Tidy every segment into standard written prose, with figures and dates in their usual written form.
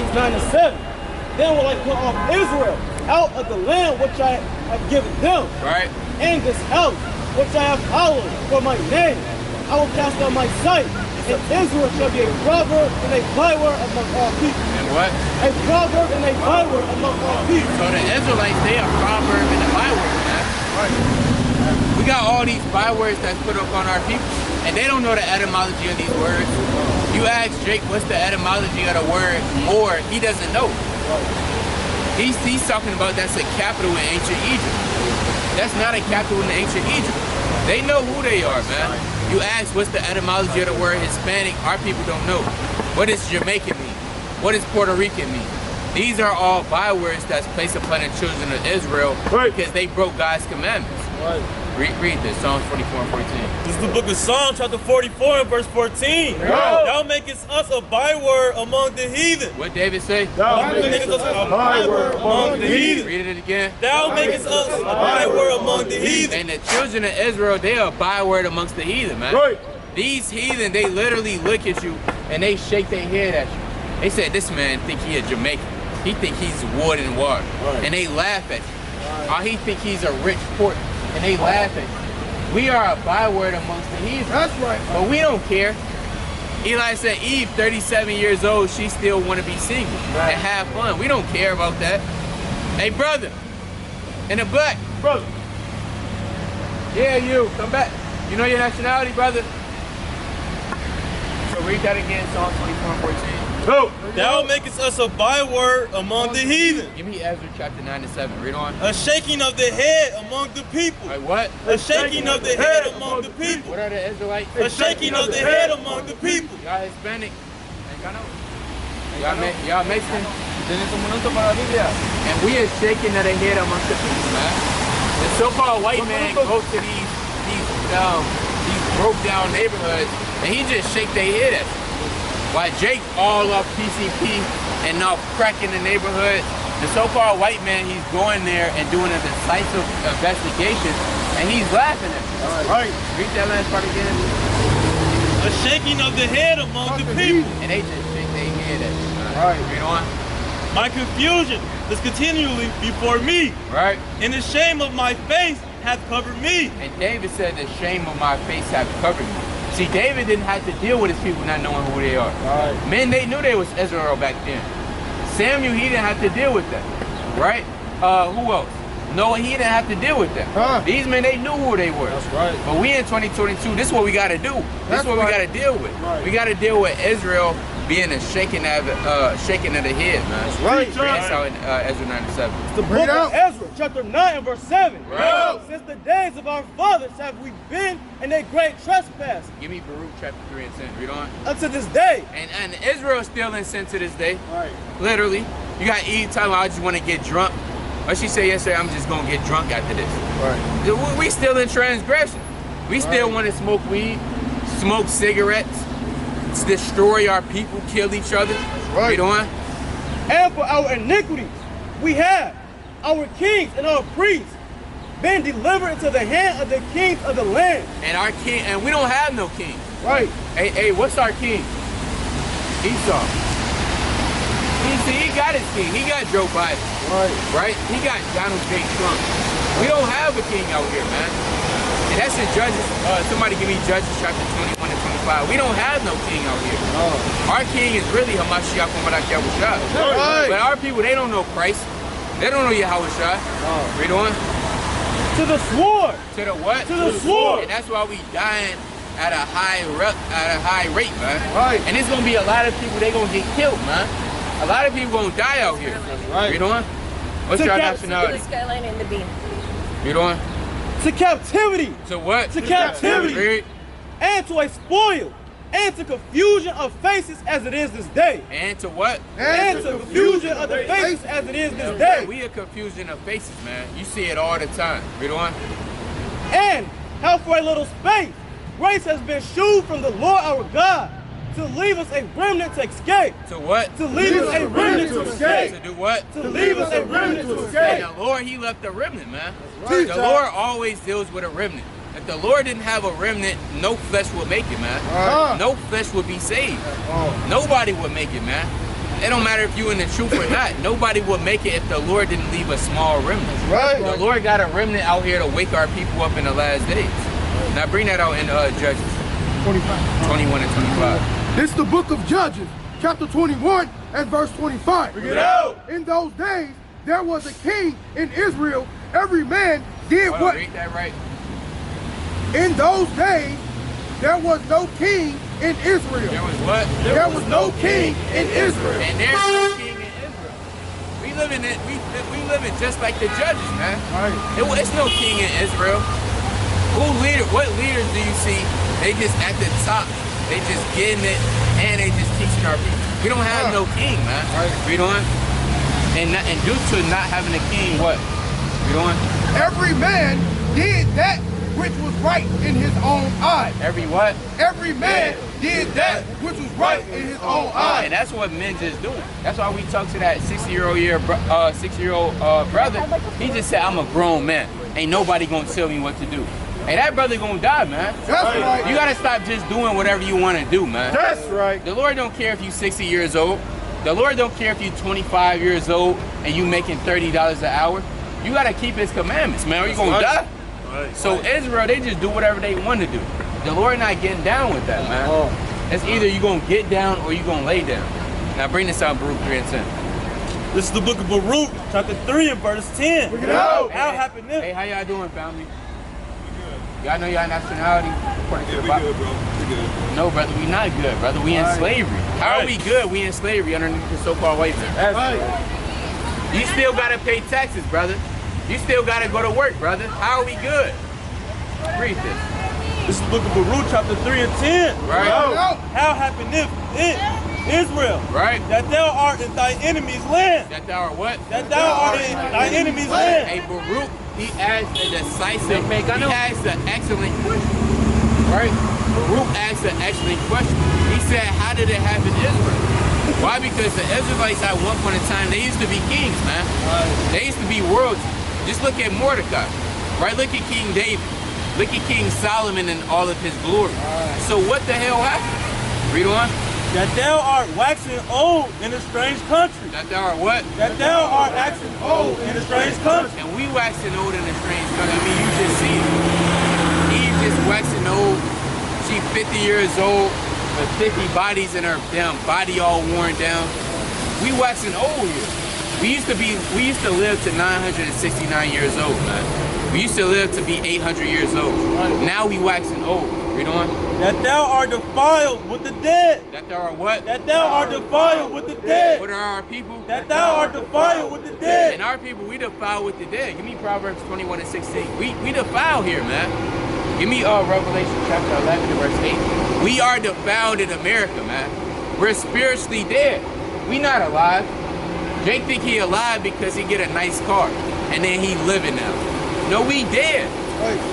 verses 9 and 7. Then will I put off Israel out of the land which I have given them. Right. And this house which I have hallowed for my name. I will cast out my sight, and Israel shall be a proverb and a byword among all people. And what? A proverb and a byword among all people. So the Israelites, they are proverb and a byword, man. Right. We got all these bywords that's put up on our people, and they don't know the etymology of these words. You ask Jake what's the etymology of the word, or he doesn't know. He's talking about that's a capital in ancient Egypt. That's not a capital in ancient Egypt. They know who they are, man. You ask what's the etymology of the word Hispanic, our people don't know. What does Jamaican mean? What does Puerto Rican mean? These are all bywords that's placed upon the children of Israel because they broke God's commandments. Read this, Psalms 44 and 14. This is the book of Psalms, chapter 44 and verse 14. Thou makest us a byword among the heathen. What David say? Thou makest us a byword among the heathen. Read it again. Thou makest us a byword among the heathen. And the children of Israel, they are a byword amongst the heathen, man. These heathen, they literally look at you and they shake their head at you. They say, this man think he a Jamaican. He think he's wood and water. And they laugh at you. Or he think he's a rich port. And they laugh at you. We are a byword amongst the heathen. That's right. But we don't care. Eli said, Eve, 37 years old, she still want to be single and have fun. We don't care about that. Hey, brother, in the black. Brother. Yeah, you, come back. You know your nationality, brother? So read that again, Psalm 24 and 14. Thou makest us a byword among the heathen. Give me Ezra chapter 9 and 7. Read on. A shaking of the head among the people. Like what? A shaking of the head among the people. What are the Israelites? A shaking of the head among the people. Y'all Hispanic? Y'all Mexican? And we are shaking of the head amongst the people, man. The so-called white man goes to these broke down neighborhoods and he just shake their head at you. While Jake all up PCP and now cracking the neighborhood, the so-called white man, he's going there and doing a decisive investigation, and he's laughing at you. Right. Read that last part again. A shaking of the head among the people. And they just shake their head at you. Right. Read on. My confusion is continually before me. Right. And the shame of my face hath covered me. And David said, the shame of my face hath covered me. See, David didn't have to deal with his people not knowing who they are. Men, they knew they was Israel back then. Samuel, he didn't have to deal with that, right? Who else? Noah, he didn't have to deal with that. These men, they knew who they were. That's right. But we in 2022, this is what we got to do. This is what we got to deal with. We got to deal with Israel being a shaking of the head, man. That's right. That's how in Ezra 9 and 7. The book of Ezra, chapter 9 and verse 7. Right. Since the days of our fathers have we been in a great trespass. Give me Baruch chapter 3 and 10. Read on. Unto this day. And Israel's still in sin to this day. Right. Literally. You got Eve telling I just want to get drunk. Or she said yesterday, I'm just going to get drunk after this. Right. We still in transgression. We still want to smoke weed, smoke cigarettes, destroy our people, kill each other. Right. Read on. And for our iniquities, we have our kings and our priests been delivered into the hand of the kings of the land. And our king, and we don't have no king. Right. Hey, what's our king? Esau. He got his king. He got Joe Biden. Right? He got Donald J. Trump. We don't have a king out here, man. And that's in Judges. Somebody give me Judges chapter 21 and 25. We don't have no king out here. Our king is really Hamashiach Yahushua. But our people, they don't know Christ. They don't know Yahushua. Read on. To the sword. To the what? To the sword. And that's why we dying at a high rate, man. Right. And it's gonna be a lot of people, they gonna get killed, man. A lot of people gonna die out here. Right. Read on. What's your nationality? The skyline and the beam. Read on. To captivity. To what? To captivity. Read. And to a spoil. And to confusion of faces as it is this day. And to what? And to confusion of the faces as it is this day. We a confusion of faces, man. You see it all the time. Read on. And how for a little space, grace has been shewed from the Lord our God to leave us a remnant to escape. To what? To leave us a remnant to escape. To do what? To leave us a remnant to escape. And the Lord, he left a remnant, man. The Lord always deals with a remnant. If the Lord didn't have a remnant, no flesh would make it, man. No flesh would be saved. Nobody would make it, man. it don't matter if you in the truth or not. Nobody will make it if the Lord didn't leave a small remnant. Right. The Lord got a remnant out here to wake our people up in the last days. Now bring that out in Judges 21 and 25. This is the book of Judges, chapter 21 and verse 25. Bring it out. In those days, there was a king in Israel. Every man did Hold on, read that right. In those days, there was no king in Israel. There was what? There was no king in Israel. And there's no king in Israel. We live in it. We live it just like the judges, man. Right. It's no king in Israel. What leaders do you see? They just at the top. They just getting it, and they just teaching our people. We don't have no king, man. Right. Read on. And due to not having a king, what? Read on. Every man did that which was right in his own eyes. Every what? Every man did that which was right in his own eyes. And that's what men just doing. That's why we talk to that 60-year-old brother. He just said, I'm a grown man. Ain't nobody gonna tell me what to do. Hey, that brother gonna die, man. That's right. You gotta stop just doing whatever you wanna do, man. That's right. The Lord don't care if you 60 years old. The Lord don't care if you 25 years old and you making $30 an hour. You gotta keep his commandments, man, or you gonna die. Right. So Israel, they just do whatever they want to do. The Lord not getting down with that, man. It's either you gonna get down or you gonna lay down. Now bring this out, Baruch 3 and 10. This is the book of Baruch, chapter 3 and verse 10. Bring it out. How happened this? Hey, how y'all doing, family? Y'all know y'all nationality? Yeah, we good, bro. We good. No, brother, we not good, brother. We in slavery. How are we good? We in slavery underneath the so-called white man. That's right. You still gotta pay taxes, brother. You still gotta go to work, brother. How are we good? Read this. This is the book of Baruch, chapter 3 and 10. Right. How happened if Israel, Right. that thou art in thy enemy's land, That thou are what? that thou art in thy enemy's land. Hey, Baruch, he asked a decisive, he asked an excellent question. Right? Baruch asked an excellent question. He said, how did it happen in Israel? Why? Because the Israelites at one point in time, they used to be kings, man. They used to be royalty. Just look at Mordecai, right? Look at King David. Look at King Solomon and all of his glory. So what the hell happened? Read on. That thou art waxing old in a strange country. That thou art what? That thou art waxing old in a strange country. And we waxing old in a strange country. I mean, you just see it. Eve just waxing old. She 50 years old with 50 bodies in her damn body all worn down. We waxing old here. We used to live to 969 years old, man. We used to live to be 800 years old. Now we waxing old. Read on. That thou art defiled with the dead. That thou art what? That thou art defiled with the dead. What are our people? That thou art defiled with the dead. And our people, we defile with the dead. Give me Proverbs 21 and 16. We defile here, man. Give me Revelation chapter 11 and verse 8. We are defiled in America, man. We're spiritually dead. We not alive. Jake think he alive because he get a nice car and then he living now. No, we dead.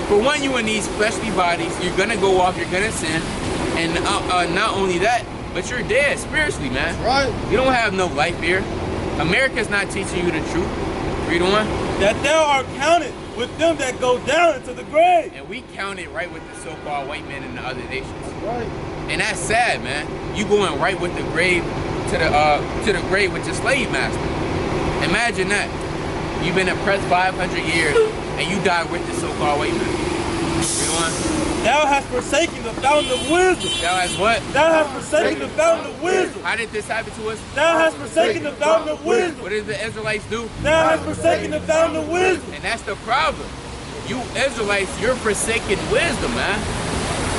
For one, you in these fleshly bodies, you're gonna go off, you're gonna sin, and not only that, but you're dead spiritually, man. Right. You don't have no life here. America's not teaching you the truth. Read on. That thou art counted with them that go down into the grave. And we count it right with the so-called white men in the other nations. Right. And that's sad, man. You going right with the grave to the grave with your slave master. Imagine that. You've been oppressed 500 years and you die with the so-called white man. Read on. Thou hast forsaken the fountain of wisdom. Thou hast what? Thou hast forsaken the fountain of wisdom. How did this happen to us? Thou hast forsaken the fountain of wisdom. What did the Israelites do? Thou hast forsaken the fountain of wisdom. And that's the problem. You Israelites, you're forsaking wisdom, man.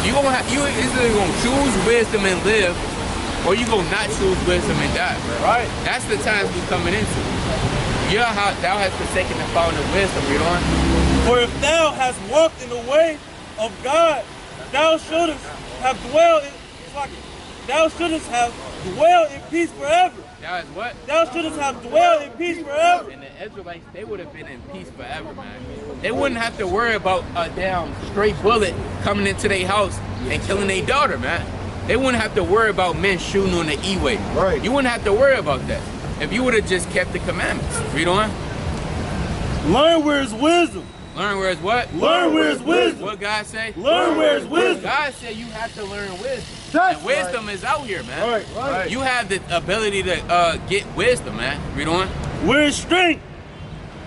You either gonna choose wisdom and live, or you gonna not choose wisdom and die, bro. Right. That's the times we're coming into. Thou hast forsaken the fountain of wisdom. Read on. For if thou hast walked in the way of God, thou shouldest have dwelled in peace forever. Thou hast what? Thou shouldest have dwelled in peace forever. And the Israelites, they would have been in peace forever, man. They wouldn't have to worry about a damn straight bullet coming into their house and killing their daughter, man. They wouldn't have to worry about men shooting on the E-way. Right. You wouldn't have to worry about that if you would have just kept the commandments. Read on. Learn where is wisdom. Learn where is what? Learn where is wisdom. What God say? Learn where is wisdom. God said you have to learn wisdom. That's And wisdom right. is out here, man. Right, right. You have the ability to get wisdom, man. Read on. Where is strength?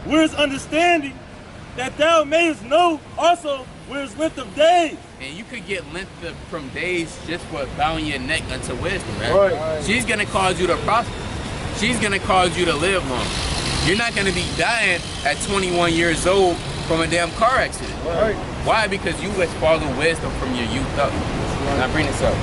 Where is understanding? That thou mayest know also where is length of days. And you could get length from days just for bowing your neck unto wisdom, right? Right. She's gonna cause you to prosper. She's gonna cause you to live long. You're not gonna be dying at 21 years old from a damn car accident. Right. Why? Because you was following wisdom from your youth up. Now bring this up.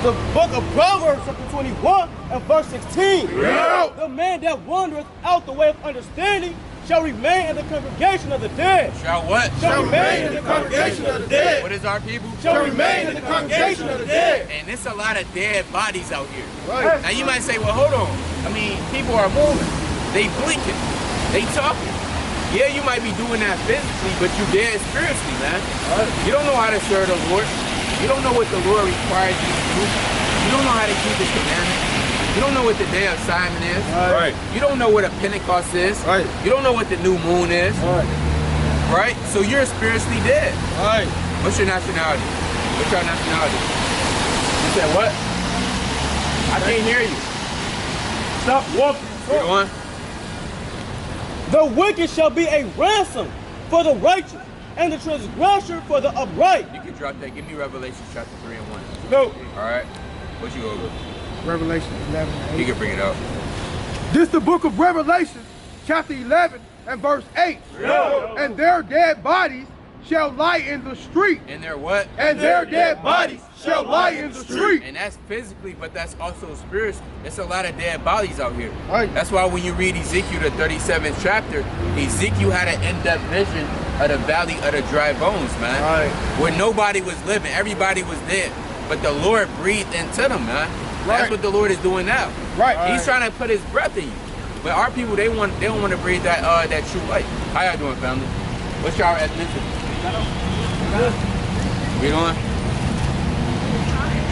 The book of Proverbs, chapter 21 and verse 16. Yeah. The man that wandereth out the way of understanding shall remain in the congregation of the dead. Shall what? Shall remain in the congregation of the dead. What is our people? Shall remain in the congregation of the dead. And it's a lot of dead bodies out here. Right. Now you might say, well, hold on. I mean, people are moving. They blinking. They talking. Yeah, you might be doing that physically, but you dead spiritually, man. You don't know how to serve the Lord. You don't know what the Lord requires you to do. You don't know how to keep His commandments. You don't know what the day of Simon is. Right. You don't know what a Pentecost is. Right. You don't know what the new moon is. Right. Right? So you're spiritually dead. Right. What's your nationality? What's your nationality? You said what? I can't hear you. Stop walking. Read on. The wicked shall be a ransom for the righteous, and the transgressor for the upright. You can drop that. Give me Revelation chapter 3 and 1. No. All right. What you over? Revelation 11 and 8. You can bring it up. This the book of Revelation, chapter 11 and verse 8. Yeah. And their dead bodies shall lie in the street. And they're what? And their dead bodies shall lie in the street. And that's physically, but that's also spiritually. There's a lot of dead bodies out here. Right. That's why when you read Ezekiel, the 37th chapter, Ezekiel had an in-depth vision of the valley of the dry bones, man. Right. Where nobody was living, everybody was dead. But the Lord breathed into them, man. That's Right. what the Lord is doing now. Right. He's trying to put His breath in you. But our people, they don't want to breathe that true life. How y'all doing, family? What's y'all ethnicity? Read on.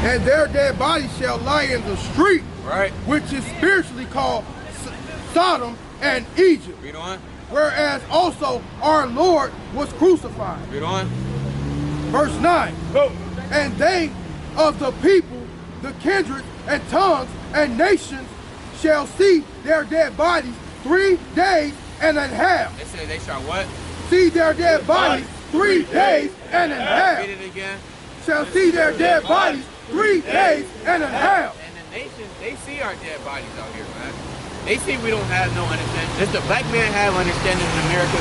And their dead bodies shall lie in the street, Right. which is spiritually called Sodom and Egypt, Read on. whereas also our Lord was crucified. Read on. Verse 9. Go. And they of the people, the kindred and tongues and nations shall see their dead bodies 3 days and a half. They said they shall what? See their dead bodies 3 days and a half. Read it again. Shall see their dead bodies 3 days and a half. And the nations, they see our dead bodies out here, man. They see we don't have no understanding. Does the black man have understanding in America?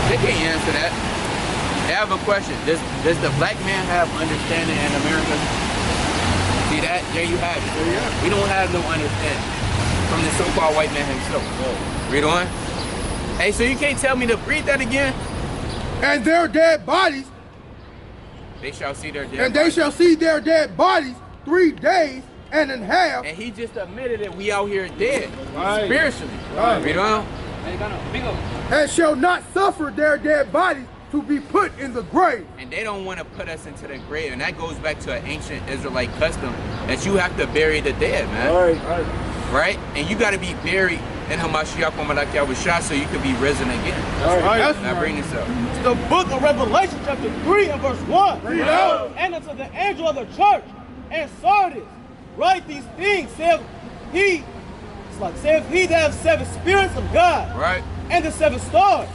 They can't answer that. They have a question. Does the black man have understanding in America? See that? There you have it. We don't have no understanding from the so-called white man himself. Read on. Hey, so you can't tell me to read that again? And their dead bodies, They shall see their dead and they bodies. shall see their dead bodies 3 days and a half. And he just admitted that we out here dead. Right. Spiritually. Right. Read on. And shall not suffer their dead bodies to be put in the grave. And they don't want to put us into the grave. And that goes back to an ancient Israelite custom that you have to bury the dead, man. Right. Right? And you got to be buried in Hamashiach Malak so you can be risen again. That's Now bring this up. The book of Revelation, chapter 3 and verse 1. Read out. And unto the angel of the church and Sardis, write these things, saith he that have 7 spirits of God, Right? and the 7 stars.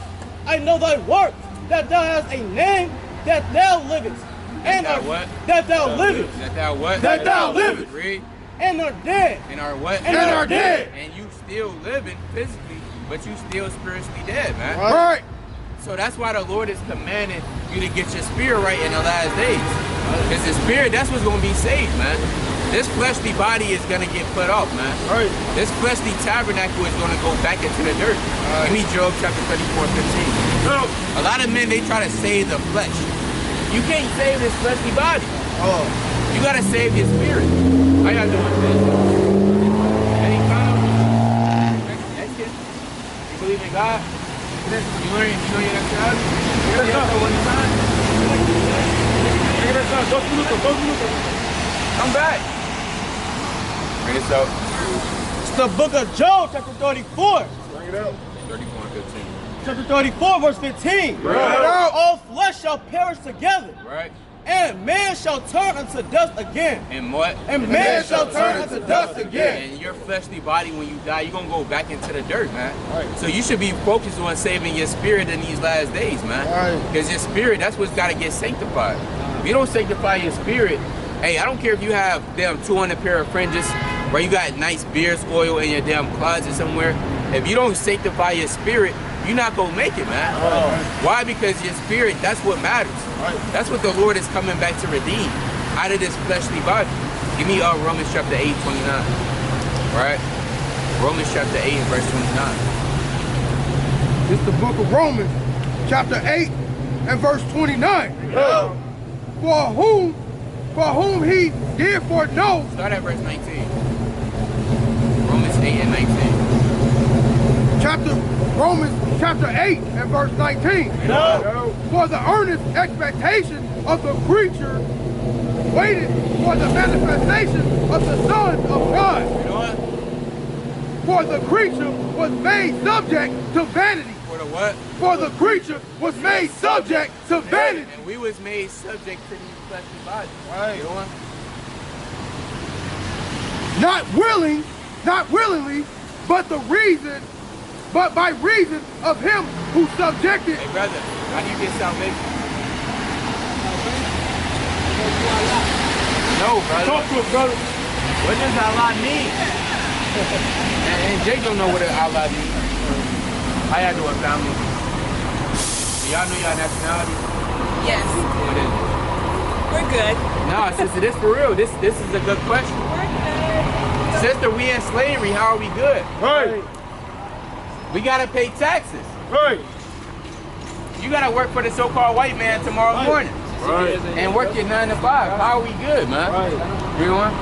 I know thy works, that thou hast a name, that thou livest. And thou art- what? That thou livest. That thou what? That thou livest. Read. And are dead. And are what? And are dead. And you still living physically, but you still spiritually dead, man. Right. So that's why the Lord is commanding you to get your spirit right in the last days. Because the spirit, that's what's going to be saved, man. This fleshly body is going to get put off, man. Right. This fleshly tabernacle is going to go back into the dirt. Give me Job chapter 34:15. Go. A lot of men, they try to save the flesh. You can't save this fleshly body. Oh. You got to save your spirit. How y'all doing, man? Any kind of... That's it. You believe in God? You know your nationality? You know one time? Come back. Bring this up. It's the book of Job, chapter 34. Bring it up. 34:15. chapter 34, verse 15. Right. All flesh shall perish together. Right. And man shall turn unto dust again. And what? And man shall turn unto dust again. And your fleshly body, when you die, you're going to go back into the dirt, man. Right. So you should be focused on saving your spirit in these last days, man. Because your spirit, that's what's got to get sanctified. If you don't sanctify your spirit, hey, I don't care if you have damn 200 pair of fringes, or you got nice beard oil in your damn closet somewhere. If you don't sanctify your spirit, you're not going to make it, man. Why? Because your spirit, that's what matters. That's what the Lord is coming back to redeem out of this fleshly body. Give me Romans chapter 8, 29. Right? Romans chapter 8 and verse 29. This is the book of Romans, chapter 8 and verse 29. For whom he did foreknow. Start at verse 19. Romans 8 and 19. Romans chapter 8 and verse 19. For the earnest expectation of the creature waited for the manifestation of the Son of God. For the creature was made subject to vanity. For the what? For the creature was made subject to vanity. And we was made subject to these fleshly bodies. Right. You know what? Not willingly, but by reason of him who subjected. Hey brother, how do you get salvation? No, brother. Talk to us, brother. What does Allah mean? and Jake don't know what Allah means. How y'all doing, family? Do y'all know y'all nationality? Yes. What is it? We're good. No, sister, this for real. This is a good question. We're good. Sister, we in slavery. How are we good? Right. We gotta pay taxes. Right. You gotta work for the so-called white man tomorrow morning. Right. And work your 9 to 5. How are we good, man? Right. You know what?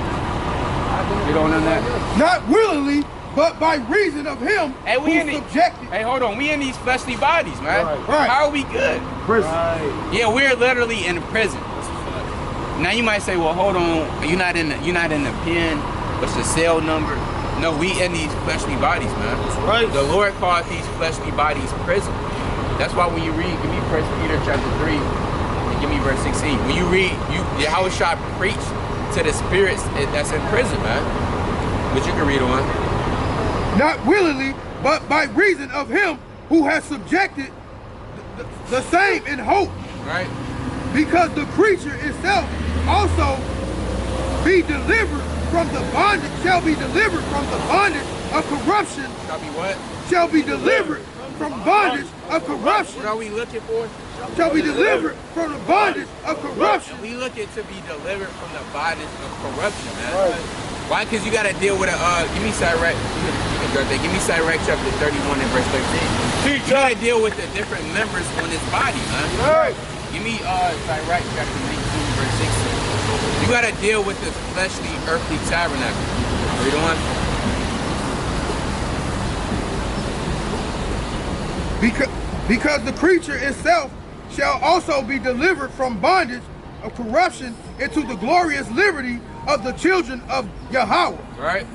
You don't know that? Not willingly, but by reason of him Hey, we in who the, subjected. hey, hold on. We in these fleshly bodies, man. Right. How are we good? Right. Yeah, we're literally in prison. Now you might say, well, hold on. You're not in the pen. What's the cell number? No, we in these fleshly bodies, man. Right. The Lord called these fleshly bodies prison. That's why when you read, give me 1 Peter chapter 3, and give me verse 16. When you read, Yahushua preached to the spirits that's in prison, man. But you can read on. Not willingly, but by reason of him who has subjected the same in hope. Right. Because the creature itself also be delivered from the bondage, shall be delivered from the bondage of corruption. Shall be what? Shall be delivered from bondage of corruption. What are we looking for? Shall be delivered from the bondage of corruption. We looking to be delivered from the bondage of corruption, man. Right. Why? Because you got to deal with a, give me Sirach, give me Sirach chapter 31 and verse 13. You got to deal with the different members on this body, man. Right. Give me Sirach chapter 19 verse 16. You got to deal with this fleshly, earthly tabernacle. Read on. Because the creature itself shall also be delivered from bondage of corruption into the glorious liberty of the children of Yahweh. Right.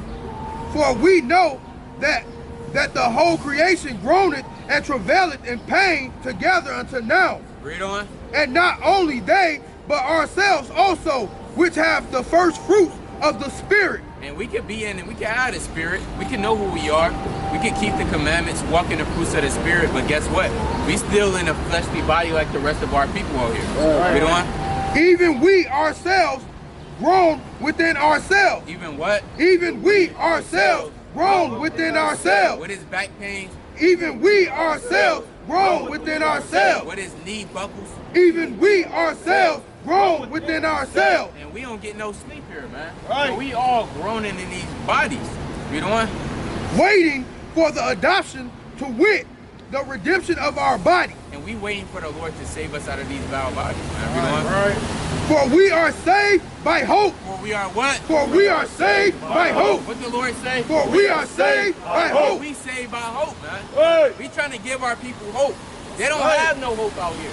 For we know that the whole creation groaneth and travaileth in pain together unto now. Read on. And not only they, but ourselves also, which have the first fruits of the Spirit. And we can be in, we can have the Spirit. We can know who we are. We can keep the commandments, walk in the fruits of the Spirit. But guess what? We still in a fleshly body like the rest of our people out here. Read on. Even we ourselves groan within ourselves. Even what? Even we ourselves groan within ourselves. What is back pains? Even we ourselves groan within ourselves. What is knee buckles? Even we ourselves groan within ourselves. And we don't get no sleep here, man. Right. So we all groaning in these bodies. Read on. Waiting for the adoption, to wit, the redemption of our body. And we waiting for the Lord to save us out of these foul bodies, man. Read on. Right. For we are saved by hope. For we are what? For we are saved by hope. What the Lord say? For we are saved by hope. We saved by hope, man. Right. We trying to give our people hope. They don't have no hope out here.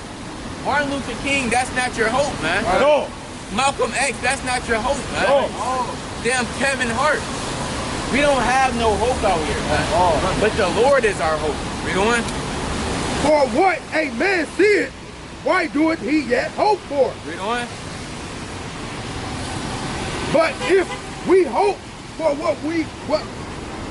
Martin Luther King, that's not your hope, man. At all. Malcolm X, that's not your hope, man. Oh. Damn Kevin Hart. We don't have no hope out here, man. But the Lord is our hope. Read on. For what a man seeth, why doeth he yet hope for? Read on. But if we hope for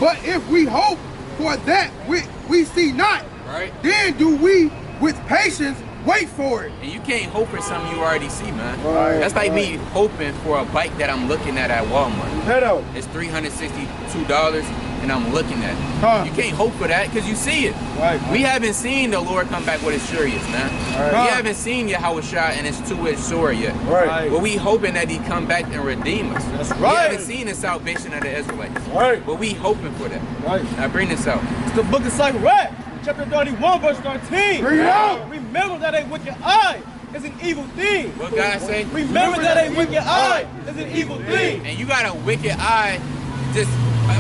but if we hope for that we see not, Right. then do we with patience wait for it. And you can't hope for something you already see, man. Right, That's like right. me hoping for a bike that I'm looking at Walmart. Pedo. It's $362 and I'm looking at it. Huh. You can't hope for that because you see it. Right. We haven't seen the Lord come back with his chariots, man. Right. We haven't seen Yahweh and his two-edged sword yet. Right. But we hoping that he come back and redeem us. That's We right. haven't seen the salvation of the Israelites. Right. But we hoping for that. Right. Now bring this out. It's the book of Separator, chapter 31, verse 13. Bring it out. Remember that a wicked eye is an evil thing. What God say? Remember that a wicked eye is an evil thing. And you got a wicked eye,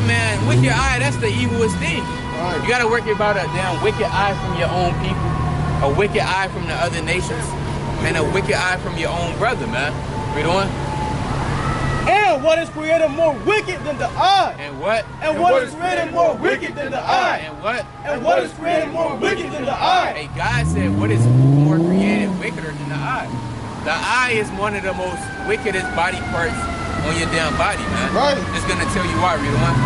man, wicked eye, that's the evilest thing. Right. You gotta worry about a damn wicked eye from your own people, a wicked eye from the other nations, and a wicked eye from your own brother, man. Read on. And what is created more wicked than the eye? And what? And what is created more wicked than the eye? And what? And what is created more wicked than the eye? Hey, God said, what is more created wickeder than the eye? The eye is one of the most wickedest body parts on your damn body, man. Right. It's gonna tell you why, read on.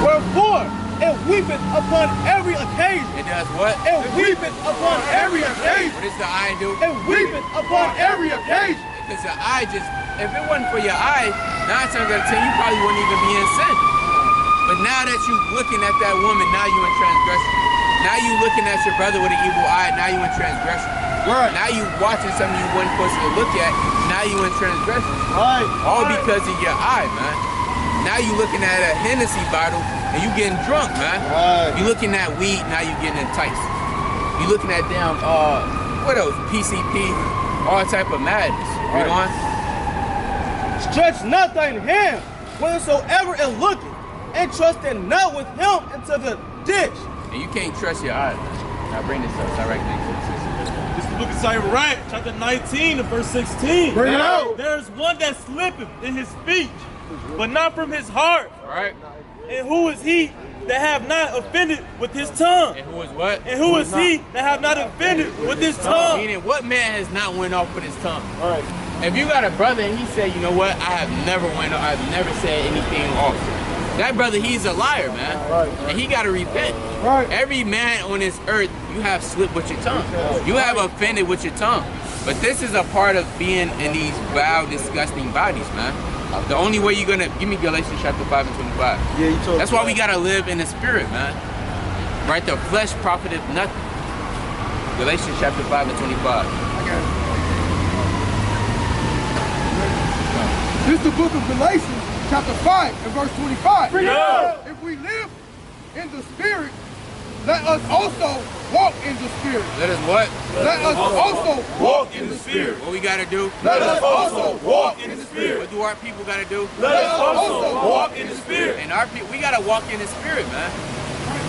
Wherefore, it weepeth upon every occasion. It does what? It weepeth upon every occasion. What does the eye do? It weepeth upon every occasion. Because the eye just, if it wasn't for your eye, 9 times out of 10, you probably wouldn't even be in sin. But now that you looking at that woman, now you in transgression. Now you looking at your brother with an evil eye, now you in transgression. Right. Now you watching something you wasn't supposed to look at, now you in transgression. Right. All because of your eye, man. Now you looking at a Hennessy bottle and you getting drunk, man. Right. You looking at weed, now you getting enticed. You looking at damn, what else? PCP, all type of madness. Read on. Stretch not thine hand, whensoever it looketh, and trust it not with him into the ditch. And you can't trust your eyes. Now bring this up directly. This is the book of Sirach, chapter 19, and verse 16. Bring it out. There's one that slippeth in his speech, but not from his heart. All right. And who is he that have not offended with his tongue? And who is what? And who is he that have not offended with his tongue? Meaning, what man has not went off with his tongue? All right. If you got a brother and he said, you know what, I've never said anything off. That brother, he's a liar, man. Right. And he got to repent. Right. Every man on this earth, you have slipped with your tongue. You have offended with your tongue. But this is a part of being in these vile, disgusting bodies, man. The only way you're gonna, give me Galatians chapter 5 and 25. Yeah, you told That's why we gotta live in the spirit, man. Right? The flesh profiteth nothing. Galatians chapter 5 and 25. This is the book of Galatians, chapter 5 and verse 25. Bring it out. If we live in the spirit, let us also walk in the spirit. Let us what? Let us also Walk in the spirit. What we gotta do? Let us also walk in the spirit. What do our people gotta do? Let us also walk in the spirit. And our people, we gotta walk in the spirit, man.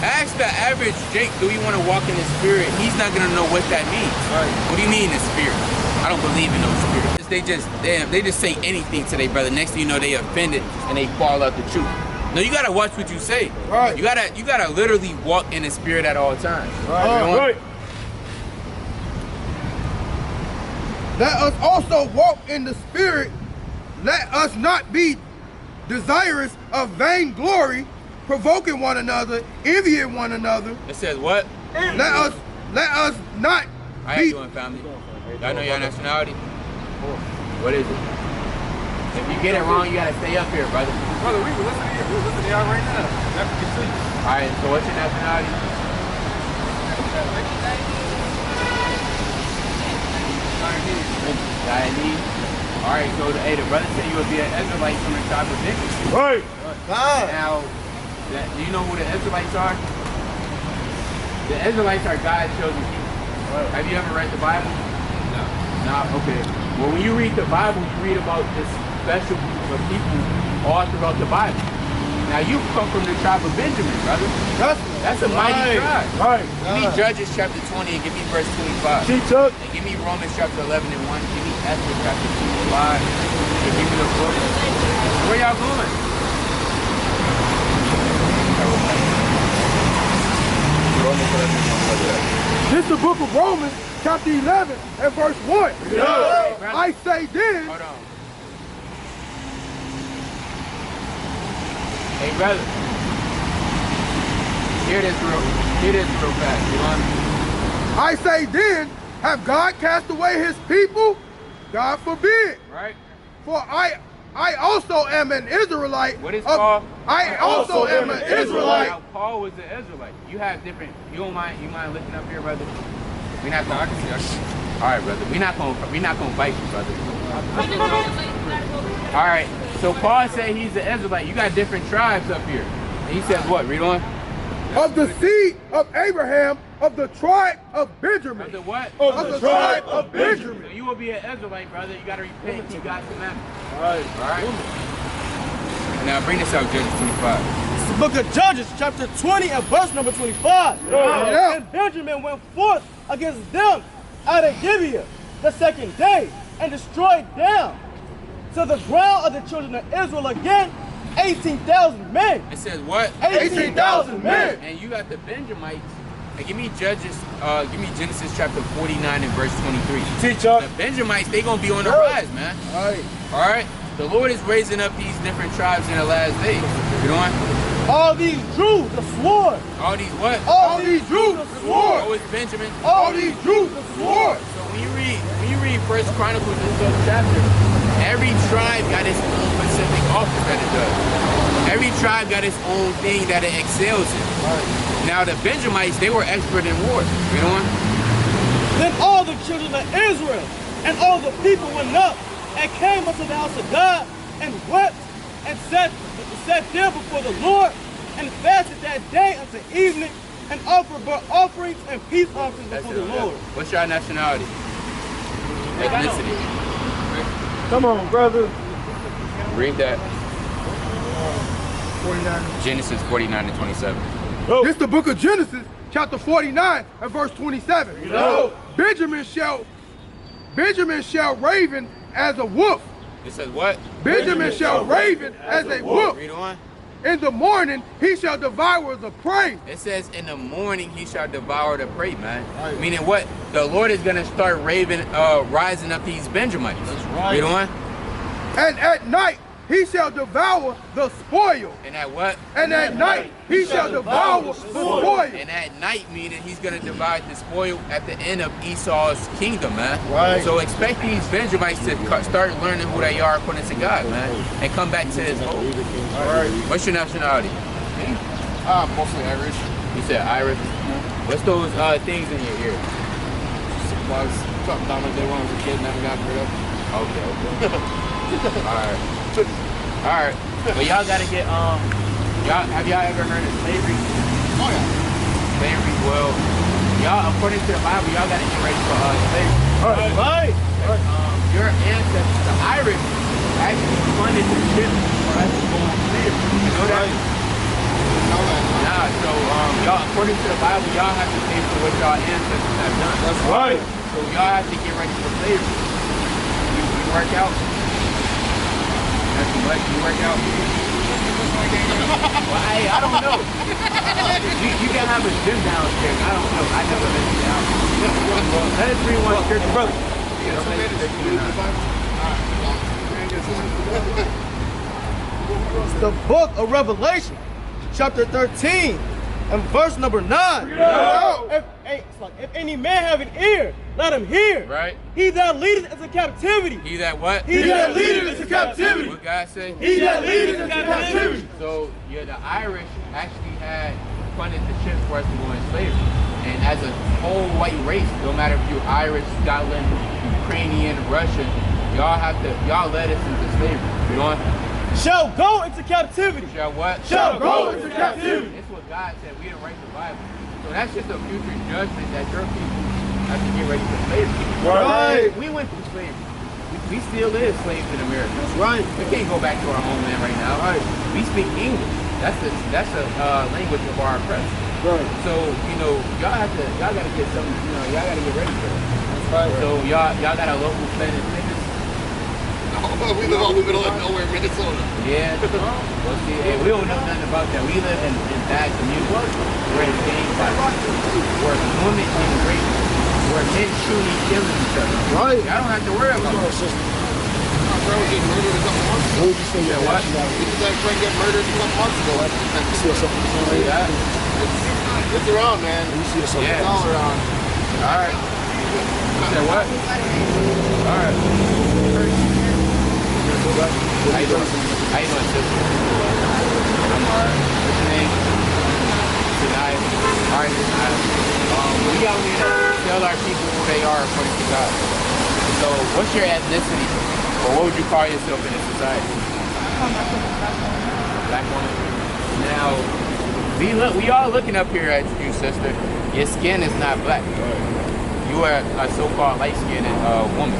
Ask the average Jake, do we want to walk in the spirit? He's not gonna know what that means. Right. What do you mean the spirit? I don't believe in those spirits. They just say anything to their brother. Next thing you know, they offended and they fall out the truth. No, you gotta watch what you say. Right. You gotta literally walk in the spirit at all times. Right. You know? Right. Let us also walk in the spirit. Let us not be desirous of vainglory, provoking one another, envying one another. It says what? Let us not How you be. doing, family? Y'all know your nationality? What is it? If you get it wrong, you gotta stay up here, brother. Brother, we were listening to you. We're listening to y'all right now. That's what you see. All right. So what's your nationality? Guyanese. All right. So the brother said you would be an Israelite from the tribe of Benjamin. Right. Now, do you know who the Israelites are? The Israelites are God's chosen people. Have you ever read the Bible? No. No. Okay. Well, when you read the Bible, you read about this special group of people all throughout the Bible. Now you come from the tribe of Benjamin, brother. That's a mighty tribe. Right. Give me Judges chapter 20 and give me verse 25. She took. And give me Romans chapter 11 and 1. Give me Esther chapter 2 and 5. And give me the book. Where y'all going? This is the book of Romans, chapter 11 and verse 1. I say then. Hold on. Hey, brother. Hear this real fast. You want? I say then, have God cast away his people? God forbid. Right? For I also am an Israelite. What is Paul? I also am an Israelite. Now, Paul was an Israelite. You have different. You mind looking up here, brother? We're not gonna. All right, brother. We're not gonna fight you, brother. All right. So Paul said he's an Israelite. You got different tribes up here. And he says what? Read on. Of the seed of Abraham, of the tribe of Benjamin. Of the what? Of the tribe of Benjamin. So you will be an Israelite, brother. You got to repent. You got commandments. All right. All right. And now bring this out, Judges 25. It's the book of Judges, chapter 20 and verse number 25. Yeah. And Benjamin went forth against them out of Gibeah the second day and destroyed them to the ground of the children of Israel again 18,000 men. It says what? 18,000 men. And you got the Benjamites. And give me Genesis chapter 49 and verse 23. Teach us. The Benjamites, they gonna be on the rise, man. All right. All right. The Lord is raising up these different tribes in the last days. You know what? All these Jews, the sword. All these what? All these Jews, the sword. Oh, it's Benjamin. All these Jews, the sword. So when you read First Chronicles, this 12th chapter, every tribe got its own specific office that it does. Every tribe got its own thing that it excels in. Now the Benjamites, they were expert in war. You know what? Then all the children of Israel and all the people went up and came unto the house of God and wept and sat there before the Lord and fasted that day until evening and offered burnt offerings and peace offerings before the Lord. What's your nationality? Ethnicity. Come on, brother. Read that. 49. Genesis 49 and 27. This is the book of Genesis, chapter 49 and verse 27. Benjamin shall raven as a wolf. It says what? Benjamin shall raven as a wolf. Read on. In the morning he shall devour the prey. It says in the morning he shall devour the prey, man. Right. Meaning what? The Lord is gonna start rising up these Benjamites. That's right. Read on. And at night he shall devour the spoil. And at what? And at night he shall devour the spoil. And at night meaning he's gonna divide the spoil at the end of Esau's kingdom, man. Right. So expect these Benjamites to start learning who they are according to God, man, and come back to his fold. All right. What's your nationality? Mostly Irish. You said Irish. What's those things in your ear? Supplies. Something down like they when I was a kid, never got rid of. Okay. All right. But y'all gotta get have y'all ever heard of slavery? Oh yeah. Slavery. Well, y'all according to the Bible, y'all gotta get ready for slavery. Right. Your ancestors, the Irish, actually funded the ship for us to go on slavery. You know that? Nah, so y'all, according to the Bible, y'all have to pay for what y'all ancestors have done. That's right. So y'all have to get ready for slavery. You work out. That's what you work out. Well, I don't know. You can have a gym downstairs. I don't know. I never been down. Well, let us read one scripture, brother. It's the book of Revelation, chapter 13 and verse number 9. If any man have an ear, let him hear. Right. He that leadeth into captivity. He that what? He that leadeth into captivity. What God say? He that leadeth into captivity. So yeah, the Irish actually had funded the ship for us to go in slavery. And as a whole white race, no matter if you're Irish, Scotland, Ukrainian, Russian, y'all led us into slavery. You know what? Shall go into captivity. Shall what? Shall go into captivity. That's what God said. We didn't write the Bible. So that's just a future judgment that your people have to get ready for slavery. Right. We went through slavery. We still is slaves in America. That's right. We can't go back to our homeland right now. Right. We speak English. That's a language of our oppressor. Right. So, you know, y'all gotta get something, you know, y'all gotta get ready for it. That's right. So y'all got a local Planet Fitness. We live all in the middle of nowhere, Minnesota. Yeah. Well, see, we don't know nothing about that. We live in bad communities where it's gangs happen, where women get raped, where men truly killing each other. Right. I don't have to worry about it. Bro was getting murdered a couple months ago. What would you say? Yeah, what? Didn't that friend get murdered a couple months ago? You see something? See that? It's around, man. You see something? Yeah. It's all around. All right. You said what? All right. How you doing? How you doing, sister? I'm alright. What's your name? Tonight. Alright, tonight. We out here to tell our people who they are according to God. So, what's your ethnicity? Or what would you call yourself in this society? Black woman. Now, we all looking up here at you, sister. Your skin is not black. You are a so-called light-skinned woman.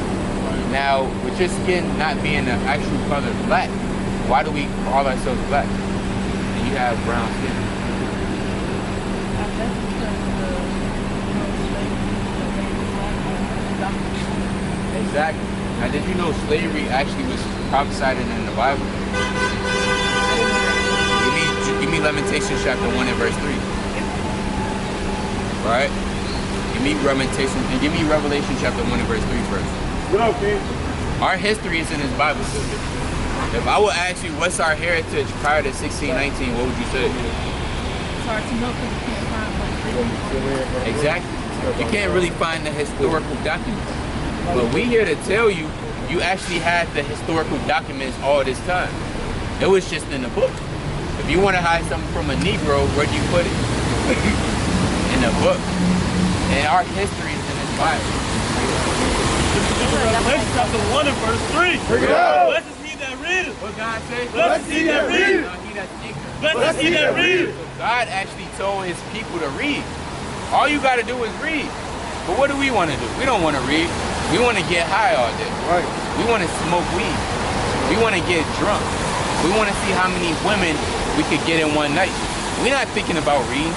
Now, with your skin not being the actual color black, why do we call ourselves black? And you have brown skin. Exactly. Now, did you know slavery actually was prophesied in the Bible? Give me Lamentations chapter 1 and verse 3. Right? Give me Revelation chapter 1 and verse 3 first. Our history is in this Bible, sister. If I would ask you what's our heritage prior to 1619, what would you say? It's hard to know because you can't find one. Exactly. You can't really find the historical documents. But we here to tell you, you actually had the historical documents all this time. It was just in the book. If you want to hide something from a Negro, where do you put it? In the book. And our history is in this Bible. Revelation chapter 1 and verse 3. Blessed is he that readeth. What God say? Blessed is he that readeth. No, he that's ignorant. Blessed is he that readeth. God actually told his people to read. All you got to do is read. But what do we want to do? We don't want to read. We want to get high all day. Right. We want to smoke weed. We want to get drunk. We want to see how many women we could get in one night. We're not thinking about reading.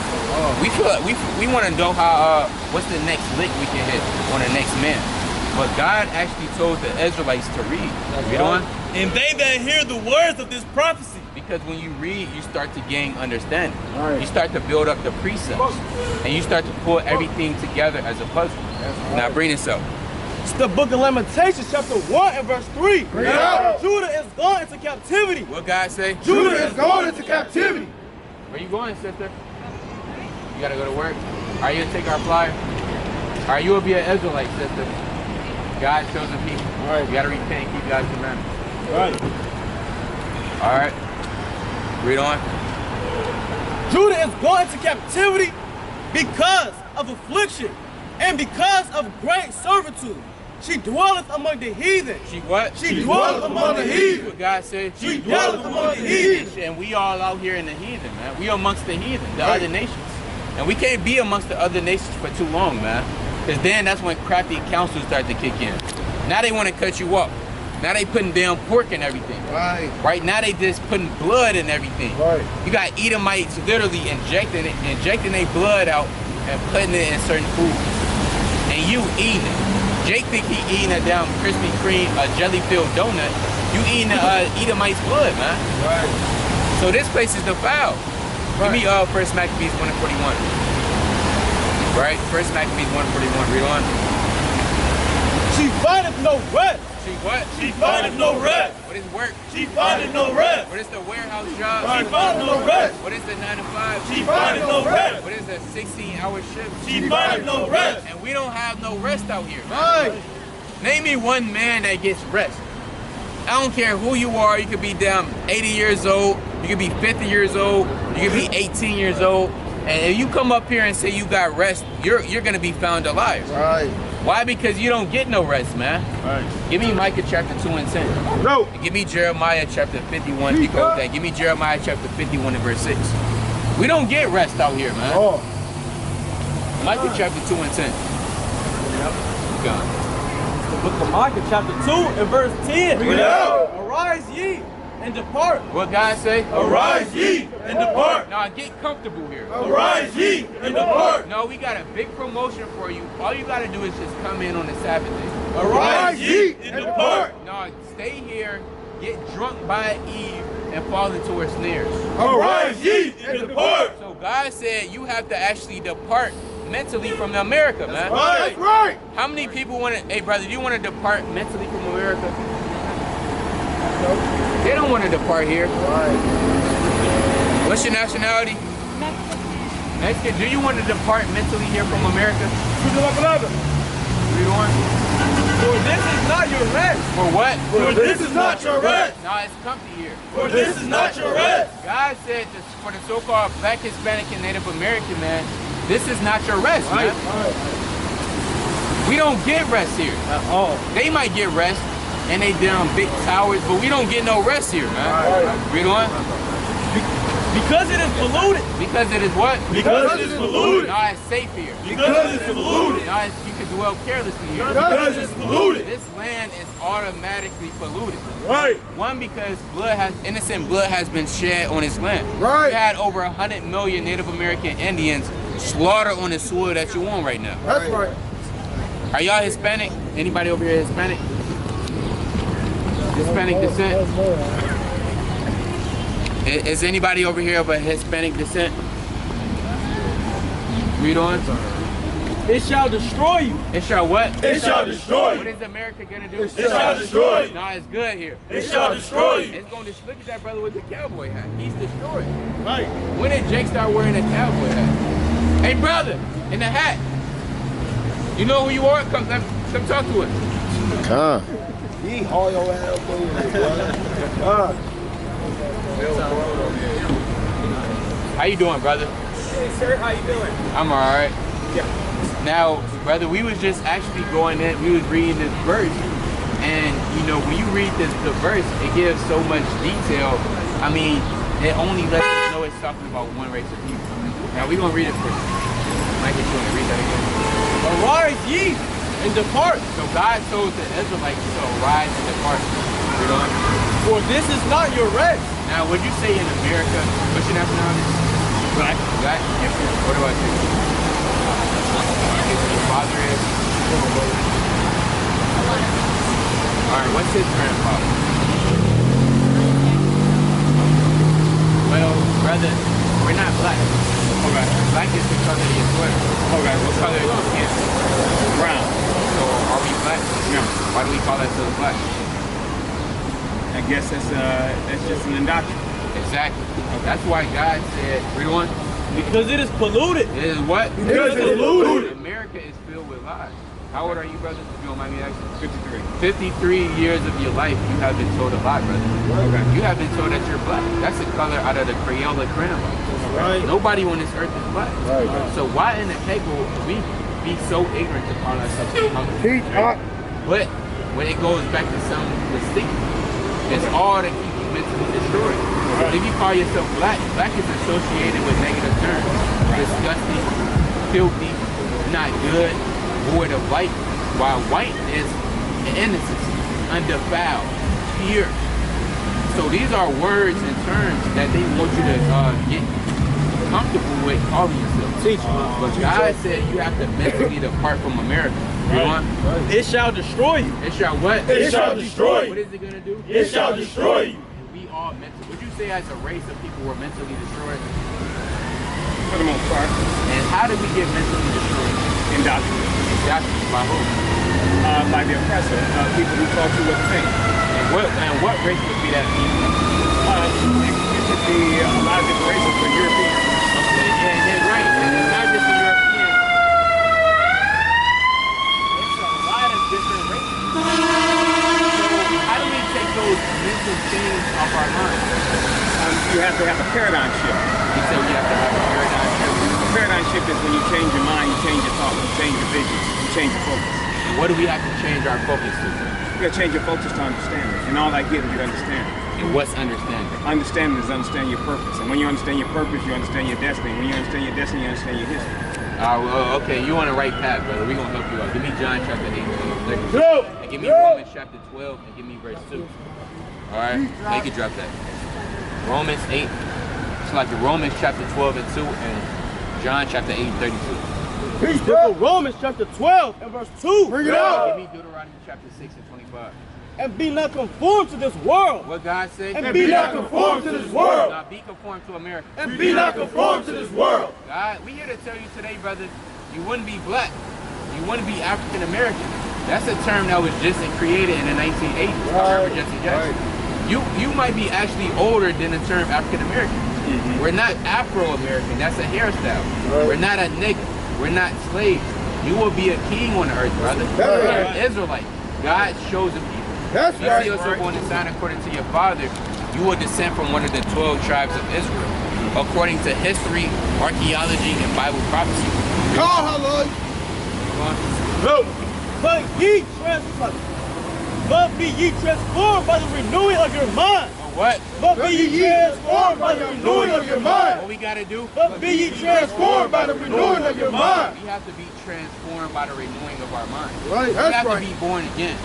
We feel like we want to know how what's the next lick we can hit on the next man. But God actually told the Israelites to read. Read on. And they that hear the words of this prophecy. Because when you read, you start to gain understanding. Right. You start to build up the precepts. And you start to pull everything together as a puzzle. Now bring this up. It's the book of Lamentations, chapter 1 and verse 3. Judah is gone into captivity. What God say? Judah is going into captivity. Where you going, sister? You gotta go to work? Are you gonna take our flyer? Are you will be an Israelite, sister? God's chosen people. Right. You gotta repent and keep God's commandments. Right. Alright. Read on. Judah is gone into captivity because of affliction and because of great servitude. She dwelleth among the heathen. She what? She dwelleth among the heathen. What God said? She dwelleth among the heathen. And we all out here in the heathen, man. We amongst the heathen, the other nations. And we can't be amongst the other nations for too long, man. Because then that's when crafty counsels start to kick in. Now they want to cut you up. Now they putting down pork and everything. Right. Right now they just putting blood and everything. Right. You got Edomites literally injecting their blood out and putting it in certain foods. And you eating it. Jake think he eating a damn Krispy Kreme, a jelly-filled donut. You eating Edomite's blood, man. Right. So this place is defiled. Give me First Maccabees 1 and 41. Right? First Maccabees 1 and 41. Read on. She findeth no rest. She what? She findeth no rest. What is work? She findeth no rest. What is the warehouse job? She findeth no rest. What is the 9 to 5? She findeth no rest. What is the 16-hour shift? She findeth no rest. And we don't have no rest out here. Right. Name me one man that gets rest. I don't care who you are. You could be down 80 years old. You could be 50 years old. You could be 18 years old. And if you come up here and say you got rest, you're gonna be found a liar. Right. Why? Because you don't get no rest, man. Right. Give me Micah chapter 2 and 10. No. And give me Jeremiah chapter 51. Because of that. Give me Jeremiah chapter 51 and verse 6. We don't get rest out here, man. Oh. Micah chapter 2 and 10. Gone. The book of Micah, chapter 2 and verse 10. Bring it out. Arise ye and depart. What God say? Arise ye and depart. Now get comfortable here. Arise ye and depart. No, we got a big promotion for you. All you got to do is just come in on the Sabbath day. Arise ye and depart. No, shall stay here, get drunk by Eve, and fall into her snares. Arise ye and depart. So God said you have to actually depart mentally from America, man. Right. That's right. How many people want to, hey brother, do you want to depart mentally from America? They don't want to depart here. What's your nationality? Mexican. Do you want to depart mentally here from America? Read on. For this is not your rest. For what? For this is not your rest. Nah, it's comfy here. For this is not your rest. God said this, for the so-called Black, Hispanic, and Native American man, this is not your rest, man. We don't get rest here. At all. They might get rest, and they down big towers, but we don't get no rest here, man. Read on. Because it is polluted. Because it is what? Because it is polluted. Nah, it's safe here. Because it's polluted. Nah, you can dwell carelessly here. Because it's polluted. This land is automatically polluted. Right. One, because innocent blood has been shed on this land. Right. You had over 100 million Native American Indians slaughtered on the soil that you on right now. That's right. Are y'all Hispanic? Anybody over here Hispanic? Hispanic descent? Is anybody over here of a Hispanic descent? Read on. It shall destroy you. It shall what? It shall destroy What you. is America gonna do? It shall destroy you. Nah, it's good here. It shall destroy you. It's gonna look at that brother with the cowboy hat. He's destroyed. Right. When did Jake start wearing a cowboy hat? Hey brother, in the hat. You know who you are? Come talk to us. Huh. He haul your ass over. How you doing, brother? Hey, sir, how you doing? I'm alright. Yeah. Now, brother, we was just actually going in, we was reading this verse, and you know, when you read the verse, it gives so much detail. I mean, it only lets us know it's talking about one race of people. Now, we're gonna read it first. Mike, you want to read that again? Arise ye and depart. So God told the Israelites to arise and depart. Read on. For this is not your rest. Now, would you say in America, what's your nationality? Black. Black? Yes, sir. What about you? Your father is? Alright, what's his grandfather? Well, brother, we're not black. Okay. Black is the color of your sweater. Okay. What color is your skin? Brown. So, are we black? No. Why do we call ourselves black? I guess that's just an indoctrination. Exactly. That's why God said, read on. Because it is polluted. It is what? Because it's polluted. America is filled with lies. How old are you, brother? If you don't mind me asking. 53. 53 years of your life, you have been told a lie, brother. Okay. You have been told that you're black. That's the color out of the Crayola crayon. Right. Nobody on this earth is black. Right. So why in the heck will we be so ignorant to call ourselves color? Teach hot. But when it goes back to some distinct, it's all to keep you mentally destroyed. If you call yourself black, black is associated with negative terms. Disgusting, filthy, not good, void of light. While white is innocence, undefiled, pure. So these are words and terms that they want you to get comfortable with calling yourself. Teach. But God said you have to mentally depart from America. You want? It shall destroy you. It shall what? It shall destroy you. What is it gonna do? It shall destroy you. We all mentally. Would you say as a race of people we're mentally destroyed? For the most part. And how did we get mentally destroyed? Indoctrinated. Indoctrinated by who? By the oppressor. People who taught you what to think. And what race would be that people? It could be a lot of different races, but European. Okay, and right. And it's not just the European. It's a lot of different races. So how do we take those mental things off our minds? You have to have a paradigm shift. He said we have to have a paradigm shift. A paradigm shift is when you change your mind, you change your thought, you change your vision, you change your focus. And what do we have to change our focus to? You gotta change your focus to understanding. And all I get is you understand. And what's understanding? Understanding is understand your purpose. And when you understand your purpose, you understand your destiny. When you understand your destiny, you understand your history. Well, okay, you on the right path, brother. We're going to help you out. Give me John chapter 8, Go. and give me Romans chapter 12, and give me verse 2. All right? Make it drop that. Romans 8. It's like the Romans chapter 12 and 2, and John chapter 8, 32. Peace, bro. Romans chapter 12 and verse 2. Bring it out. Give me Deuteronomy chapter 6 and 25. And be not conformed to this world. What God say? And be not conformed to this world. Not be conformed to America. And be not conformed to this world. God, we here to tell you today, brother, you wouldn't be black. You wouldn't be African American. That's a term that was just created in the 1980s. Right. Jesse Jackson. Right. You might be actually older than the term African American. We're not Afro-American. That's a hairstyle. Right. We're not a nigga. We're not slaves. You will be a king on the earth, brother. You're an Israelite. God's chosen people. That's you see us on the sign according to your father, you will descend from one of the 12 tribes of Israel, according to history, archaeology, and Bible prophecy. No. But be ye transformed by the renewing of your mind. What? But be ye transformed by the renewing of your mind. What we gotta do? But be ye transformed by the renewing of your mind. We have to be transformed by the renewing of our mind. Right, we have to be born again.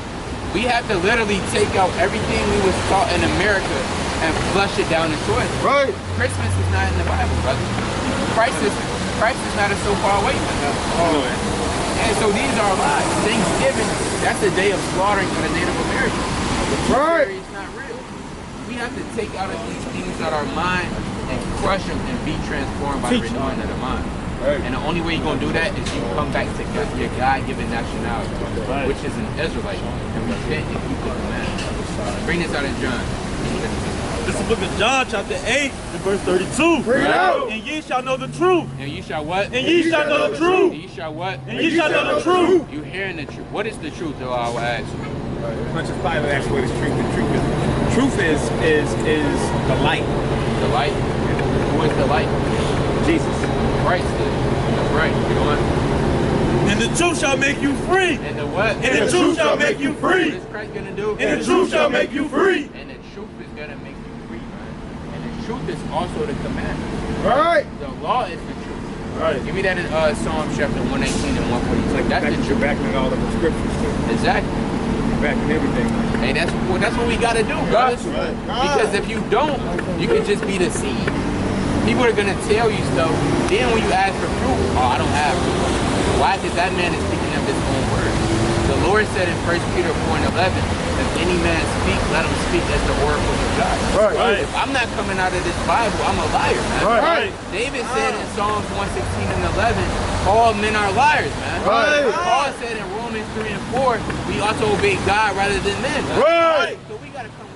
We have to literally take out everything we was taught in America and flush it down the toilet. Right. Christmas is not in the Bible, brother. Christ is not so far away from us. And so these are lies. Thanksgiving, that's the day of slaughtering for the Native Americans. Right. It's not real. We have to take out of these things out of our mind and crush them and be transformed by the renewing of the mind. Right. And the only way you're going to do that is you come back to your God-given nationality, which is an Israelite, and repent and keep the commandments. Bring this out in John. This is the book of John, chapter 8, and verse 32. Bring it out. And ye shall know the truth. And ye shall what? And ye shall know the truth. And ye shall what? And ye shall know the truth. You hearing the truth. What is the truth, though, I will ask you? Bunch of Bible asks what is truth. The truth is the light. The light? Who is the light? Jesus. Christ is. That's right. You know what? And the truth shall make you free. And the what? And the truth shall make you free. What is Christ going to do? And the truth shall make you free. And the truth is going to make you free, man. And the truth is also the commandment. Right. The law is the truth. Right. Give me that in Psalms chapter 118 and 142. That's the truth. Backing all of the scriptures too. Exactly. Backing everything. Hey, that's what we got to do, brothers. Right. Because if you don't, you can just be deceived. People are going to tell you stuff. Then when you ask for proof, oh, I don't have proof. Why? Because that man is speaking of his own word. The Lord said in 1 Peter 4:11, if any man speak, let him speak as the oracles of God. Right. If I'm not coming out of this Bible, I'm a liar, man. Right. David said in Psalms 116 and 11, all men are liars, man. Right. Paul said in Romans 3 and 4, we ought to obey God rather than men. Man. Right. So we gotta come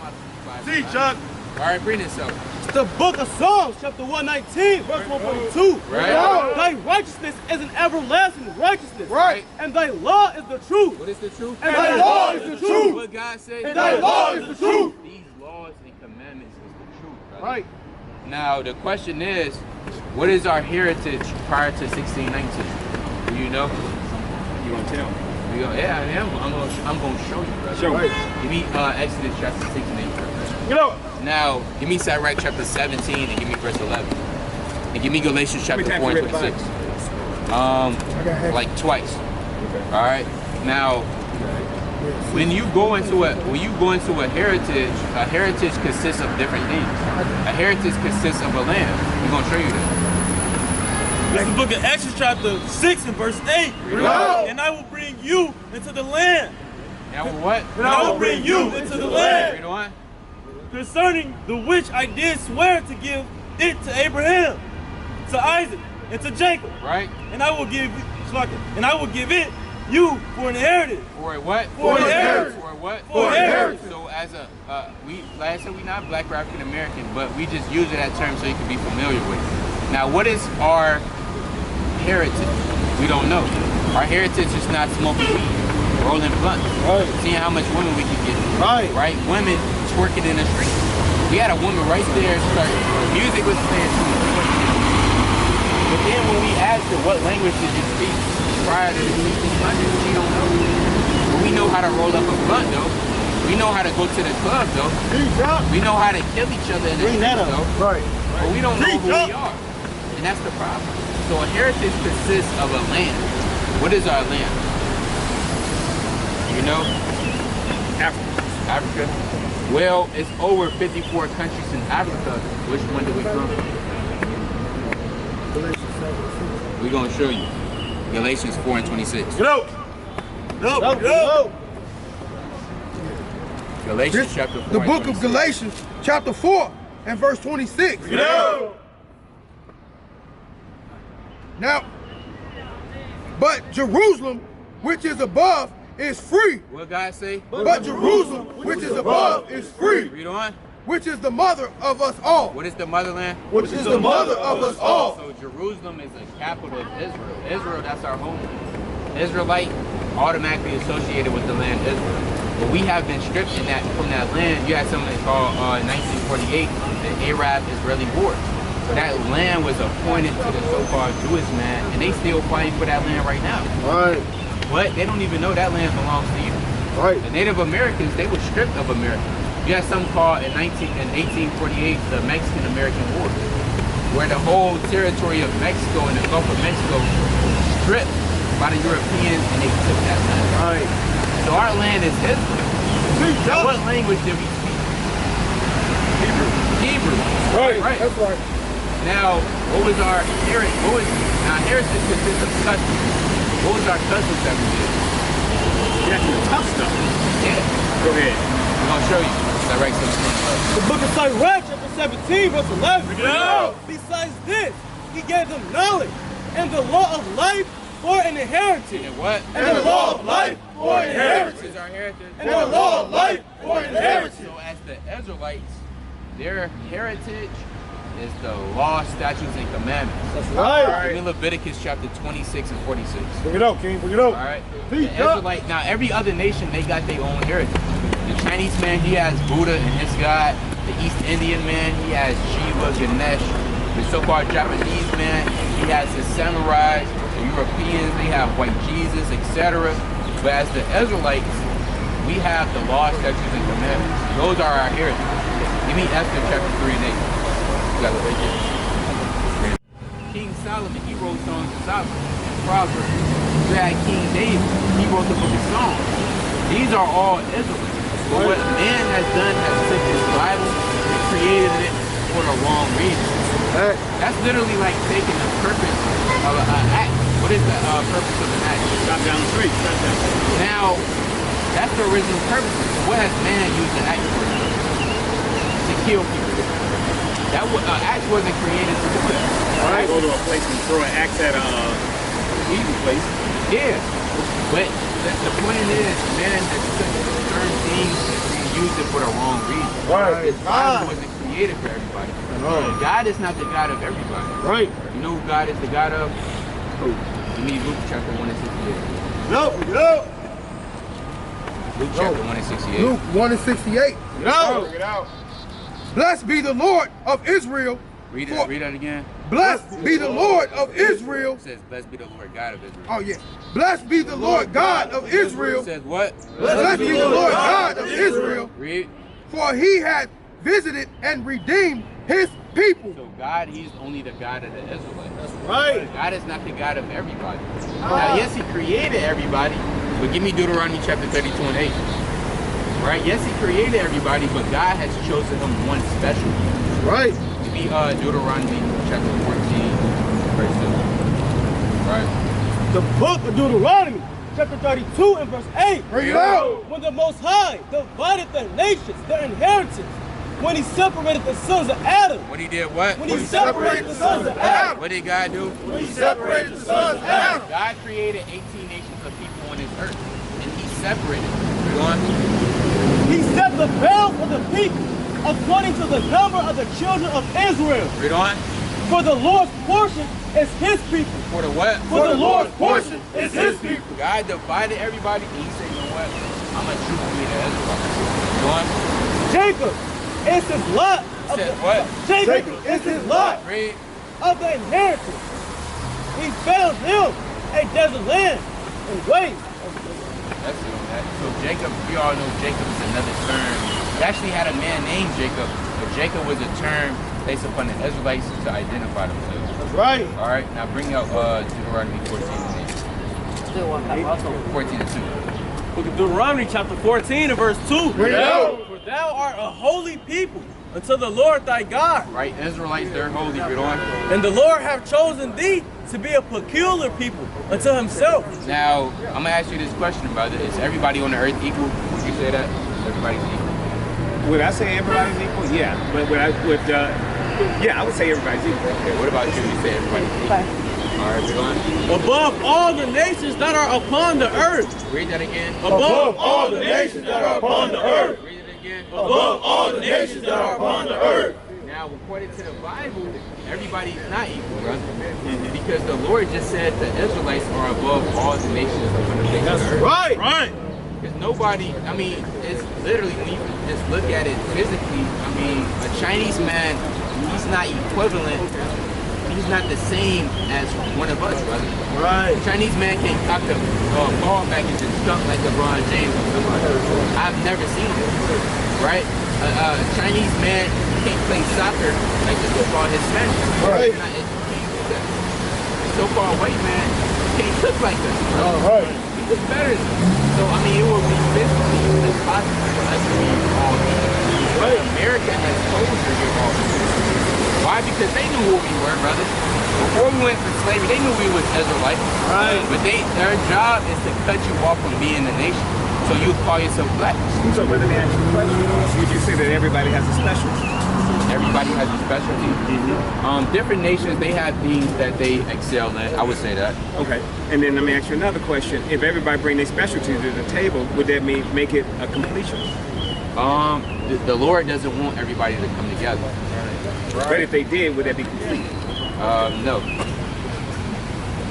out of this Bible. See, man. Chuck. All right, bring this up. The book of Psalms, chapter 119, verse 142. Right. Thy righteousness is an everlasting righteousness. Right. And thy law is the truth. What is the truth? And thy law is the truth. What God said? And thy law is the truth. These laws and commandments is the truth, brother. Right. Now, the question is, what is our heritage prior to 1619? Do you know? You want to tell me? We go, yeah, I am. I'm going to show you, brother. Show me. Give me Exodus chapter 6 and 8. You know. Now, give me Sirach chapter 17 and give me verse 11. And give me Galatians chapter 4 and 26. Like twice. All right. Now, when you go into a heritage consists of different things. A heritage consists of a land. We're gonna show you that. This is the book of Exodus chapter 6 and verse 8. And I will bring you into the land. Now what? And I will bring you into the land. Read on. Concerning the which I did swear to give it to Abraham, to Isaac, and to Jacob. Right. And I will give it you for an inheritance. For a what? For an inheritance. For what? For an inheritance. So as like I said, we're not black or African American, but we just use that term so you can be familiar with it. Now, what is our heritage? We don't know. Our heritage is not smoking weed, rolling blunts, seeing how much women we can get. Right. Women twerking in the street. We had a woman right there start. Music was playing too. But then when we asked her what language did you speak prior to the 1600s, she don't know. But we know how to roll up a blunt though. We know how to go to the club though. We know how to kill each other in the street though. Right. But we don't know who we are. And that's the problem. So a heritage consists of a land. What is our land? You know? Africa. Well, it's over 54 countries in Africa. Which one do we from? We're going to show you. Galatians 4 and 26. No. Galatians chapter 4. The book of Galatians chapter 4 and verse 26. Now, but Jerusalem, which is above, is free. What God say? But Jerusalem, which is above, is free. Read on. Which is the mother of us all. What is the motherland? Which is the mother of us all. So Jerusalem is a capital of Israel. Israel, that's our home. Israelite, automatically associated with the land Israel. But we have been stripped from that land. You had something called 1948, the Arab-Israeli War. So that land was appointed to the so-called Jewish man, and they still fighting for that land right now. Right. But they don't even know that land belongs to you. Right. The Native Americans, they were stripped of America. You had something called in 1848, the Mexican-American War, where the whole territory of Mexico and the Gulf of Mexico was stripped by the Europeans, and they took that land. Right. So our land is Israel. Now, what language did we speak? Hebrew. Right. That's right. Now, what was our heritage? Now, heritage consists of customs. What was our customs that we did? That's the tough stuff. Yeah. Go ahead. I'm gonna show you. Direct 17. The book of Sirach, chapter 17, verse 11. Yeah. Besides this, he gave them knowledge and the law of life for an inheritance. And what? And the law of life for an inheritance. Is our heritage. And the law of life for an inheritance. So as the Israelites, their heritage is the law, statutes, and commandments. That's right. Give me Leviticus chapter 26 and 46. Bring it out, King. Bring it out. All right. The Israelite, now every other nation, they got their own heritage. The Chinese man, he has Buddha and his god. The East Indian man, he has Shiva, Ganesh. The so-called Japanese man, he has his samurais. The Europeans, they have white Jesus, etc. But as the Israelites, we have the law, statutes, and commandments. Those are our heritage. Give me Esther chapter 3 and 8. You got it right there. King Solomon, he wrote songs of Solomon, Proverbs. You had King David, he wrote the book of Psalms. These are all Israelites. But what man has done has took his Bible and created it for the wrong reason. That's literally like taking the purpose of an act. What is the purpose of an act? Chop down the street. Now, that's the original purpose. What has man used the axe for? To kill people. That axe wasn't created to do that. Right. Go to a place and throw an axe at a easy place. Yeah. But the point is, man has took certain things and used it for the wrong reason. Right. This Bible wasn't created for everybody. God is not the God of everybody. Right. You know who God is the God of? Who? Give me Luke chapter 1 and 68. No. Luke chapter 1 and 68. Luke 1 and 68. No. Bring it out. Blessed be the Lord of Israel. Read that again. Blessed be the Lord of Israel. It says, blessed be the Lord God of Israel. Oh, yeah. Blessed be the Lord God of Israel. It says what? Blessed be the Lord God of Israel. Read. For he hath visited and redeemed his people. So God, he's only the God of the Israelites. That's right. God is not the God of everybody. Now, yes, he created everybody, but give me Deuteronomy chapter 32 and 8. Right? Yes, he created everybody, but God has chosen him one special. Right. Give me Deuteronomy chapter 14, verse 2. Right? The book of Deuteronomy, chapter 32 and verse 8. Bring it out. When the Most High divided the nations, their inheritance, when he separated the sons of Adam. When he did what? When he separated the sons of Adam. What did God do? When he separated the sons of Adam. God created 18 nations of people on this earth, and he separated them. Go on. He set the bounds of the people according to the number of the children of Israel. Read on. For the Lord's portion is his people. For the what? For the Lord's portion is his people. God divided everybody, and he said, you know what? I'm going to choose to be the Israelites. Go on. Jacob is his lot. He said what? Jacob is his lot Read. of the inheritance. He found him a desert land and waste. That's it. So Jacob, we all know Jacob is another term. We actually had a man named Jacob, but Jacob was a term based upon the Israelites to identify themselves. That's right. All right, now bring out Deuteronomy 14 and 8. 14 and 2. Book of Deuteronomy chapter 14 and verse 2. Bring it out. For thou art a holy people unto the Lord thy God. Right, Israelites, they're holy. Read on. And the Lord hath chosen thee to be a peculiar people unto himself. Now, I'm gonna ask you this question, brother. Is everybody on the earth equal? Would you say that? Everybody's equal. Would I say everybody's equal? Yeah, but yeah, I would say everybody's equal. Okay, what about you? You say everybody's equal. All right, we're going. Above all the nations that are upon the earth. Read that again. Above all the nations that are upon the earth. Read it again. Above all the nations that are upon the earth. Now, according to the Bible, everybody's not equal, brother. Because the Lord just said the Israelites are above all the nations upon the face of the earth. Right. Right. Because nobody, I mean, it's literally, when you just look at it physically, I mean, a Chinese man, he's not equivalent, he's not the same as one of us, brother. Right. A Chinese man can't cock the ball back and just dunk like LeBron James or somebody. I've never seen it, right? A Chinese man can't play soccer like the football Hispanic. Right. He's not educated with that. So-called white man can't cook like that. All right. He cooks better than us. So, I mean, it would be physically impossible for us to be all equal. But America has told us to be all equal. Why? Because they knew who we were, brother. Before we went for slavery, they knew we was Israelites. Right. But their job is to cut you off from being a nation. So you call yourself black. So let me ask you a question. Would you say that everybody has a specialty? Everybody has a specialty. Different nations, they have things that they excel in. I would say that. Okay. And then let me ask you another question. If everybody bring their specialty to the table, would that make it a completion? The Lord doesn't want everybody to come together. Right. But if they did, would that be complete? No.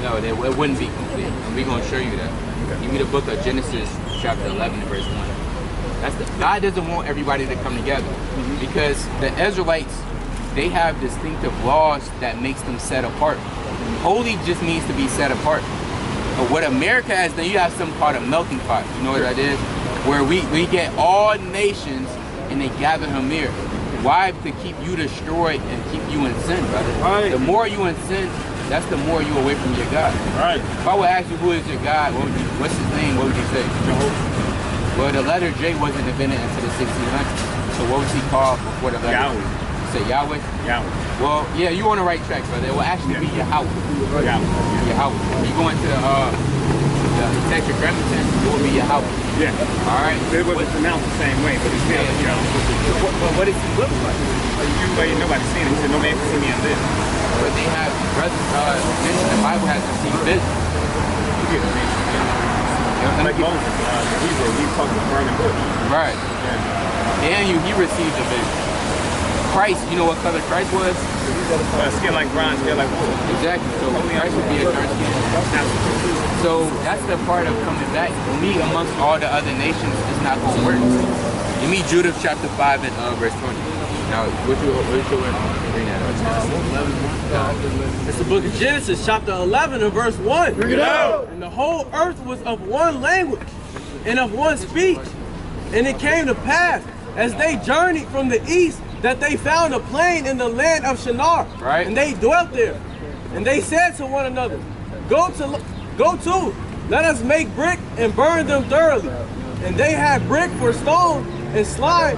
No, it wouldn't be complete. And we're going to show you that. Okay. Give me the book of Genesis, chapter 11, verse 1. God doesn't want everybody to come together because the Israelites, they have distinctive laws that makes them set apart. Holy just means to be set apart. But what America has done, you have something called a melting pot. You know what that is? Where we get all nations and they gather them here. Why? To keep you destroyed and keep you in sin, brother. Right. The more you in sin, that's the more you away from your God. Right. If I would ask you who is your God, what's his name? What would you say? Jehovah. Well, the letter J wasn't invented until the 1600s. So what was he called before the letter? Yahweh. You say Yahweh? Yahweh. Well, yeah, you're on the right track, brother. It will actually be Yahweh. Yahweh. Yahweh. You go into the Tetragrammaton, it will be Yahweh. Yeah. All right. It wasn't pronounced the same way, but it's still, you know. What does he look like? Nobody's seen it. He said, no man can see me and live. But they have, the Bible has received vision. Like Moses, Hebrew, he talked to burning bush. Right. Yeah. And he received the vision. Christ, you know what color Christ was? Skin like bronze, skin like wool. Exactly. So Christ would be a dark skin. So that's the part of coming back. Me amongst all the other nations, it's not going to work. You meet Judah chapter 5 and verse 20. Now, what you bring that up? It's the book of Genesis, chapter 11 and verse 1. Bring it out. And the whole earth was of one language and of one speech. And it came to pass, as they journeyed from the east, that they found a plain in the land of Shinar. Right. And they dwelt there. And they said to one another, Go to, let us make brick and burn them thoroughly. And they had brick for stone, and slime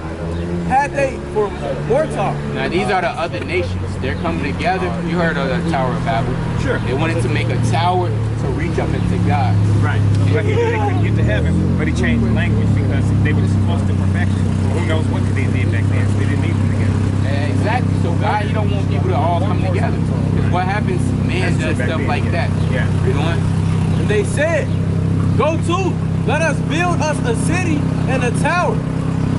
had they for mortar. Now these are the other nations. They're coming together. You heard of the Tower of Babel. Sure. They wanted to make a tower to reach up into God. Right. But he did, they couldn't get to heaven, but he changed the language because they were supposed to perfection. Who knows what they did back then, so they didn't need them together. Exactly. So God, he don't want people to all come together. Because what happens, man does stuff like that. Yeah. You know what? And they said, Go to, let us build us a city and a tower,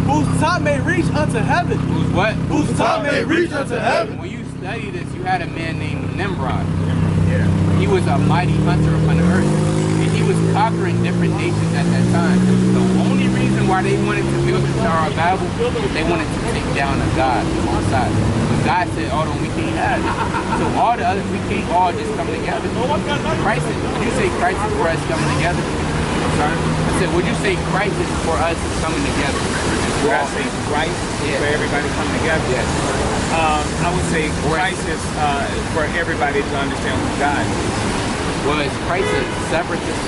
whose top may reach unto heaven. Who's what? Whose top may reach unto heaven. When you study this, you had a man named Nimrod. Yeah. He was a mighty hunter upon the earth. And he was conquering different nations at that time. The only reason why they wanted to build the Tower of Babel, they wanted to take down a god on the side. But God said, hold on, we can't have it. So all the others, we can't all just come together. Christ is, would you say Christ is for us coming together? I'm sorry? I said, would you say Christ is for us coming together? Would I say Christ is for everybody to come together? Yes. I would say Christ is for everybody to understand who God is. Well, is Christ a separatist?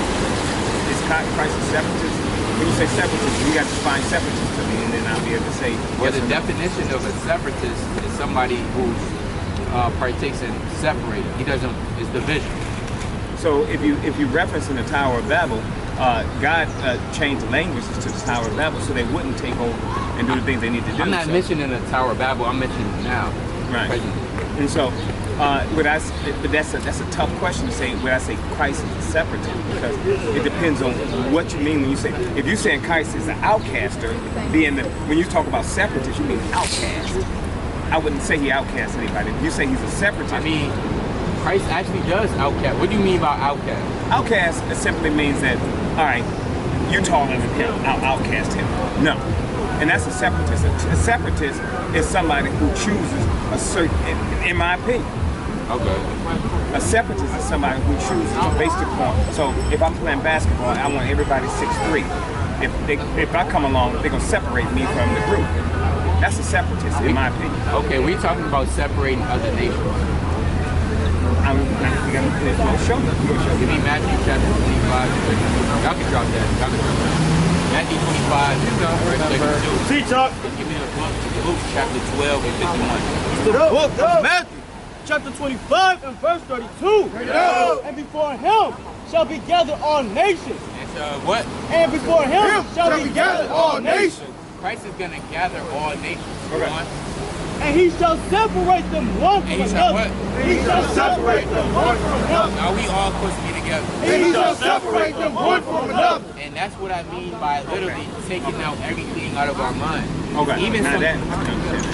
Is Christ a separatist? When you say separatist, you got to define separatist to me, and then I'll be able to say Well, yes the or no. definition of a separatist is somebody who partakes in separate. He doesn't, it's division. So if you reference in the Tower of Babel, God changed the languages to the Tower of Babel so they wouldn't take over and do the things they need to do. I'm not mentioning the Tower of Babel. I'm mentioning it now. Right. Presently. And so, but that's a tough question to say. Would I say Christ is a separatist? Because it depends on what you mean when you say. If you're saying Christ is an outcaster, then when you talk about separatist, you mean outcast. I wouldn't say he outcasts anybody. If you say he's a separatist, I mean, Christ actually does outcast. What do you mean by outcast? Outcast simply means that, all right, you're taller than him, I'll outcast him. No. And that's a separatist. A separatist is somebody who chooses a certain, in my opinion. Okay. A separatist is somebody who chooses based upon, so if I'm playing basketball, I want everybody 6'3". If I come along, they're going to separate me from the group. That's a separatist, in my opinion. Okay, we're talking about separating other nations. I'm going to show you. Give me Matthew chapter 25. Y'all can drop that. Y'all can drop that. Matthew 25, verse 32. See, Chuck. Give me the book, Luke chapter 12 and 51. The book of Matthew, chapter 25 and verse 32. And before him shall be gathered all nations. And what? And before him shall be gathered all nations. Christ is going to gather all nations. Okay. And he shall separate them one from another. He shall separate them one from another. Are we all supposed to be together? He shall separate them one from another. And that's what I mean by literally taking out everything out of our mind. Okay. Even some,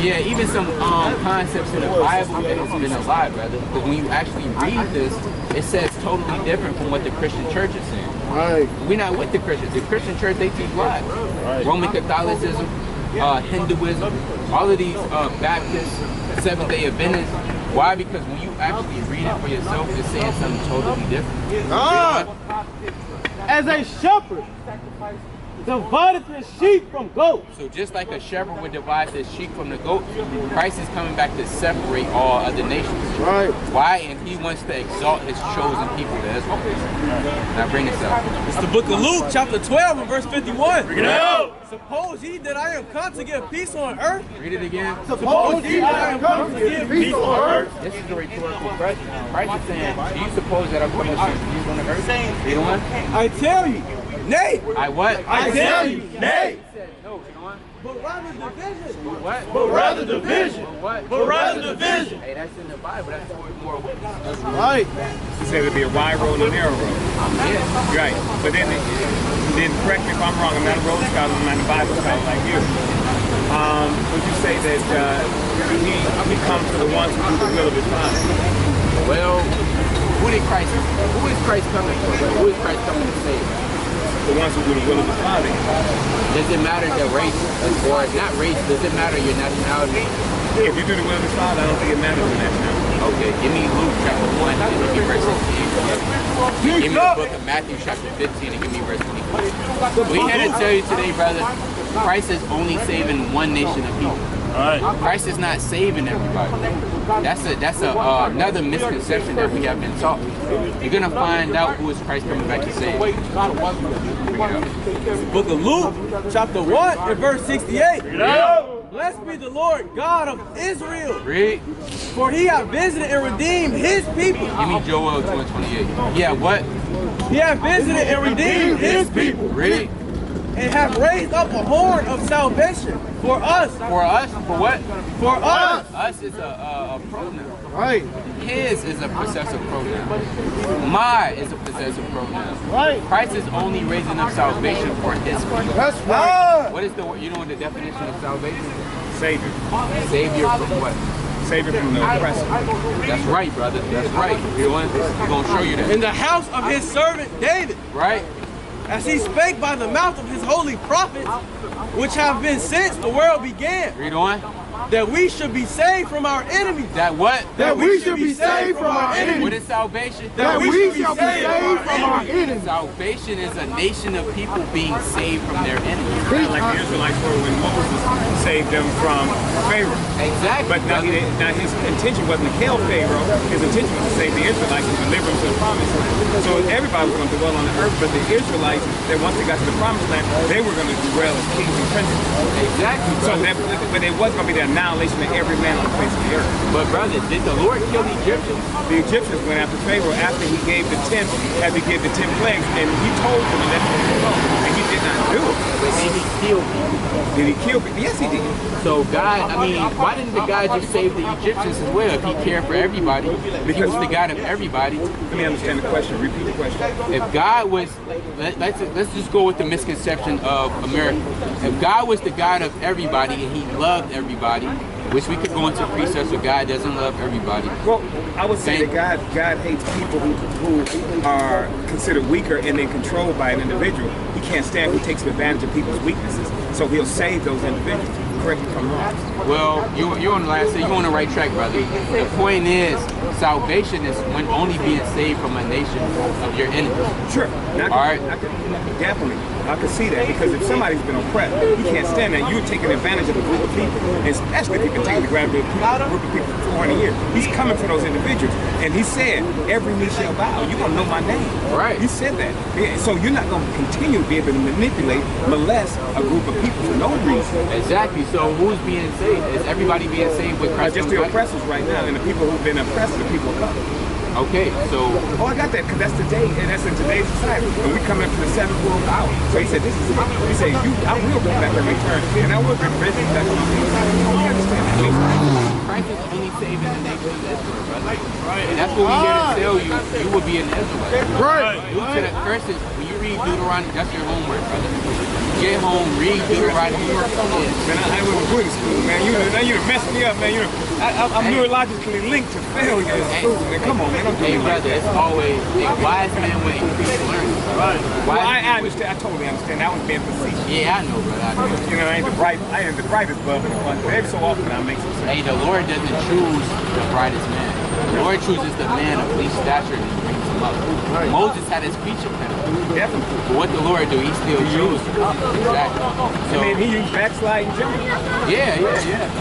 even some concepts in the Bible that has been alive, brother. Because when you actually read this, it says totally different from what the Christian church is saying. Right. We're not with the Christians. The Christian church, they teach lies. Right. Roman Catholicism, Hinduism, all of these Baptists, Seventh-day Adventists. Why? Because when you actually read it for yourself, it's saying something totally different. As a shepherd divided his sheep from goats. So just like a shepherd would divide his sheep from the goat, Christ is coming back to separate all other nations. Right. Why? And he wants to exalt his chosen people to Israel. Now bring this up. It's the book of Luke, chapter 12 and verse 51. Bring it out. Suppose ye that I am come to give peace on earth. Read it again. Suppose ye that I am come to give peace on earth. This is a rhetorical question. Christ is saying, do you suppose that I'm coming to give peace on the earth? Read on. I tell you, nay. I what? I tell you, nay. No, you know what? But rather division. What? But rather division. What? But rather division. Hey, that's in the Bible. That's more witness. Right. He said it'd be a wide road and a narrow road. Yeah. Right. But then correct me if I'm wrong, I'm not a road scholar, I'm not a Bible scholar like you. Would you say that he comes to the ones who do the will of his Father? Well, who is Christ coming for? Who is Christ coming to save? The ones who do the will of his Father. Does it matter the race, or not race, does it matter your nationality? If you do the will of his Father, I don't think it matters your nationality. Okay, give me Luke chapter 1 and give me verse 16. Give me the book of Matthew chapter 15 and give me verse 24. We here to tell you today, brother, Christ is only saving one nation of people. Christ is not saving everybody. That's another misconception that we have been taught. You're gonna find out who is Christ coming back to save. Book of Luke, chapter 1 and verse 68. Blessed be the Lord God of Israel. Read. For he hath visited and redeemed his people. Give me Joel 2:28. Yeah, what? He hath visited and redeemed his people. Read. And hath raised up a horn of salvation for us. For us? For what? For us. Us is a pronoun. Right. His is a possessive pronoun. My is a possessive pronoun. Right. Christ is only raising up salvation for his people. That's right. What is the word? You know what the definition of salvation is? Savior. Savior from what? Savior from the oppressor. That's right, brother. That's right. We're going to show you that. In the house of his servant David. Right? As he spake by the mouth of his holy prophets, which have been since the world began. Read on. That we should be saved from our enemies. That what? That we should be saved from our enemies. What is salvation? That we shall be saved from our enemies. Salvation is a nation of people being saved from their enemies. Kind of like the Israelites were when Moses saved them from Pharaoh. Exactly. But now his intention wasn't to kill Pharaoh. His intention was to save the Israelites and deliver them to the promised land. So everybody was going to dwell on the earth, but the Israelites, that once they got to the promised land, they were going to dwell as kings and princes. Exactly. So but it was going to be their annihilation of every man on the face of the earth. But brother, did the Lord kill the Egyptians? The Egyptians went after Pharaoh after he gave the 10 plagues, and he told them to let them go, and he did not do it. But did he kill people? Did he kill people? Yes, he did. So God, I mean, why didn't the God just save the Egyptians as well if he cared for everybody? If he was the God of everybody. Let me understand the question. Repeat the question. If God was, let's just go with the misconception of America. If God was the God of everybody and he loved everybody, which we could go into precepts where God doesn't love everybody. Well, I would say that God hates people who are considered weaker and then controlled by an individual. He can't stand who takes advantage of people's weaknesses. So he'll save those individuals. Correct me if I'm wrong. Well, you're on the last you're on the right track, brother. The point is, salvation is when only being saved from a nation of your enemies. Sure. All right. Definitely. I can see that, because if somebody's been oppressed, he can't stand that. You're taking advantage of a group of people, and especially if you continue to grab a group of people for 400 years. He's coming for those individuals, and he said, every knee shall bow. You're going to know my name. Right. He said that. So you're not going to continue to be able to manipulate, molest a group of people for no reason. Exactly. So who's being saved? Is everybody being saved with Christ? Just the oppressors right now, and the people who've been oppressed, the people of God. Okay, so... Oh, I got that, because that's today, and that's in today's society. And we coming up to the 7th world hour. So he said, this is it. He said, I will go back and return, and I will bring business back on me. We understand that. Christ is only saving the nation of Israel, brother. Right. And that's what we here to tell you. You will be an Israelite. Right. First, when you read Deuteronomy, that's your homework, brother. Get home, read Deuteronomy. Man, I went to good school, man. You done messed me up, man. I'm neurologically linked to failure in school, man. Come on, man. Hey, brother, it's always a wise man when he keeps learning. Right. Well, I understand. I totally understand. That was being facetious. Yeah, I know, brother. I know. You know, I ain't the brightest bulb in the bunch, but every so often I make some sense. Hey, the Lord doesn't choose the brightest man. The Lord chooses the man of least stature and he brings him up. Right. Moses had his speech impediment. Definitely. But what the Lord do, he still chose. Exactly. So, and then he used backsliding Jimmy. Yeah.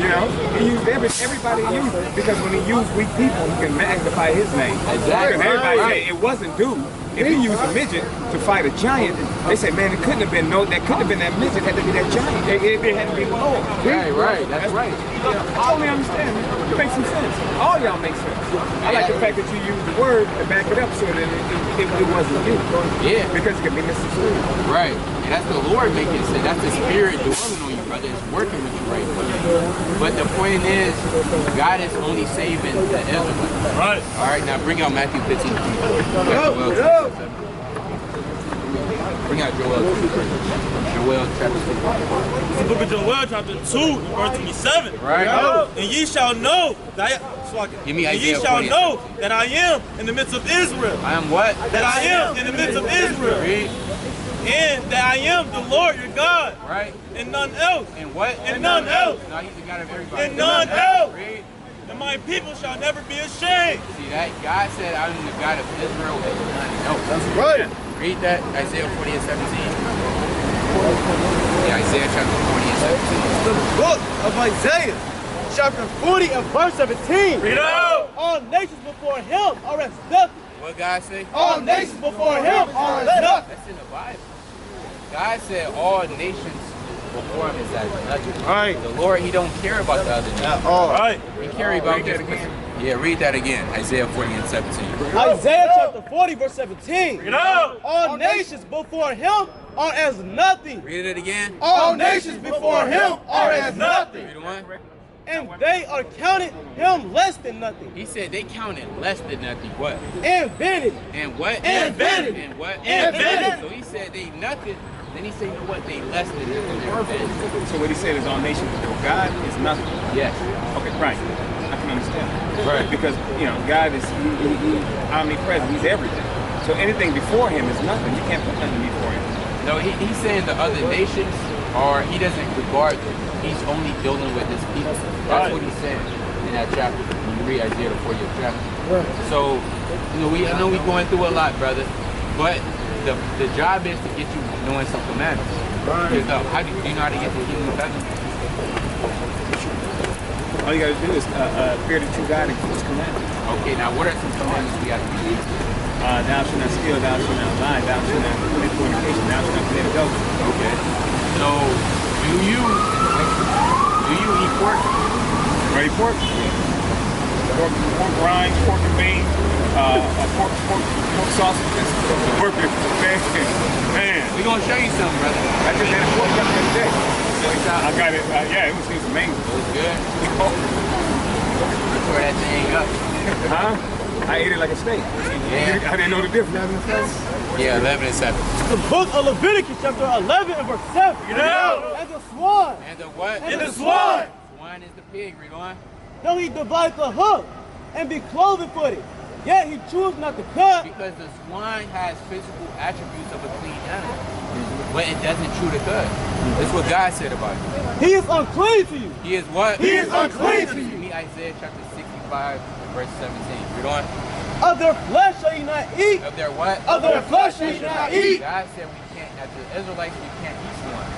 You know, he used everybody he used, because when he used weak people, he can magnify his name. Exactly. Because everybody say it wasn't due. If he used a midget to fight a giant, they say, man, it couldn't have been that midget. It had to be that giant. It had to be the Lord. Right. That's right. I totally understand, man. It makes some sense. All y'all make sense. I like the fact that you use the word to back it up so that it wasn't you. Yeah. Because it can be misconstrued. Right. And that's the Lord making sense. That's the Spirit dwelling on you, brother. It's working with you right now. But the point is, God is only saving the Israelites. Right. All right, now bring out Matthew 15. Bring out Joel chapter 2. It's the book of Joel chapter 2, verse 27. Right. And ye shall know that I am in the midst of Israel. I am what? That I am in the midst of Israel. Read. And that I am the Lord your God. Right. And none else. And what? And none else. No, he's the God of everybody. And none else. Read. And my people shall never be ashamed. See that? God said, I am the God of Israel and none else. That's right. Read that, Isaiah 40 and 17. Yeah, Isaiah chapter 40 and 17. The book of Isaiah, chapter 40 and verse 17. Read out. All nations before him are as nothing. What God say? All nations before him are as nothing. That's in the Bible. God said all nations before him is as nothing. Right. The Lord, he don't care about the other nations. Right. He care about this. Yeah, read that again. Isaiah 40 and 17. Isaiah chapter 40 verse 17. Read out. All nations before him are as nothing. Read it again. All nations before him are as nothing. Read the one. And they are counted him less than nothing. He said they counted less than nothing. What? And vanity. And what? And vanity. And what? And vanity. So he said they nothing. Then he said, you know what? They less than nothing. They're vanity. So what he said is all nations before God is nothing. Yes. Okay, right. I can understand that. Right. Because, you know, God is he omnipresent. He's everything. So anything before him is nothing. You can't put nothing before him. No, he's saying the other nations are, he doesn't regard them. He's only dealing with his people. That's what he's saying in that chapter. When you read Isaiah 40th chapter. Right. So, you know, I know we're going through a lot, brother. But the job is to get you knowing some commandments. Right. Because how do you know how to get the kingdom of heaven? All you gotta do is fear the true God and keep his commandments. Okay, now what are some commandments we have to keep? Thou shalt not steal, thou shalt not lie, thou shalt not commit fornication, thou shalt not commit adultery. Okay. So do you eat pork? You ready for it? Pork rinds, pork and beans, pork sausages, pork man. We're gonna show you something, brother. I just had a pork chop the other day. I got it. Yeah, it was amazing. It was good. Tore that thing up. Huh? I ate it like a steak. Yeah. I didn't know the difference. Yeah, 11 and 7. The book of Leviticus, chapter 11 and verse 7. You know? And the swan. And the what? And the swan. Swine is the pig, read on. Though he divide the hoof and be cloven footed, yet he choose not to cut. Because the swine has physical attributes of a clean animal, but it doesn't chew the cud. That's what God said about it. He is unclean to you. He is what? He is unclean to you. Me, Isaiah chapter 65, verse 17. Read on. Of their flesh shall you not eat. Of their what? Of their flesh shall you not eat. God said we can't, as the Israelites, we can't eat swine.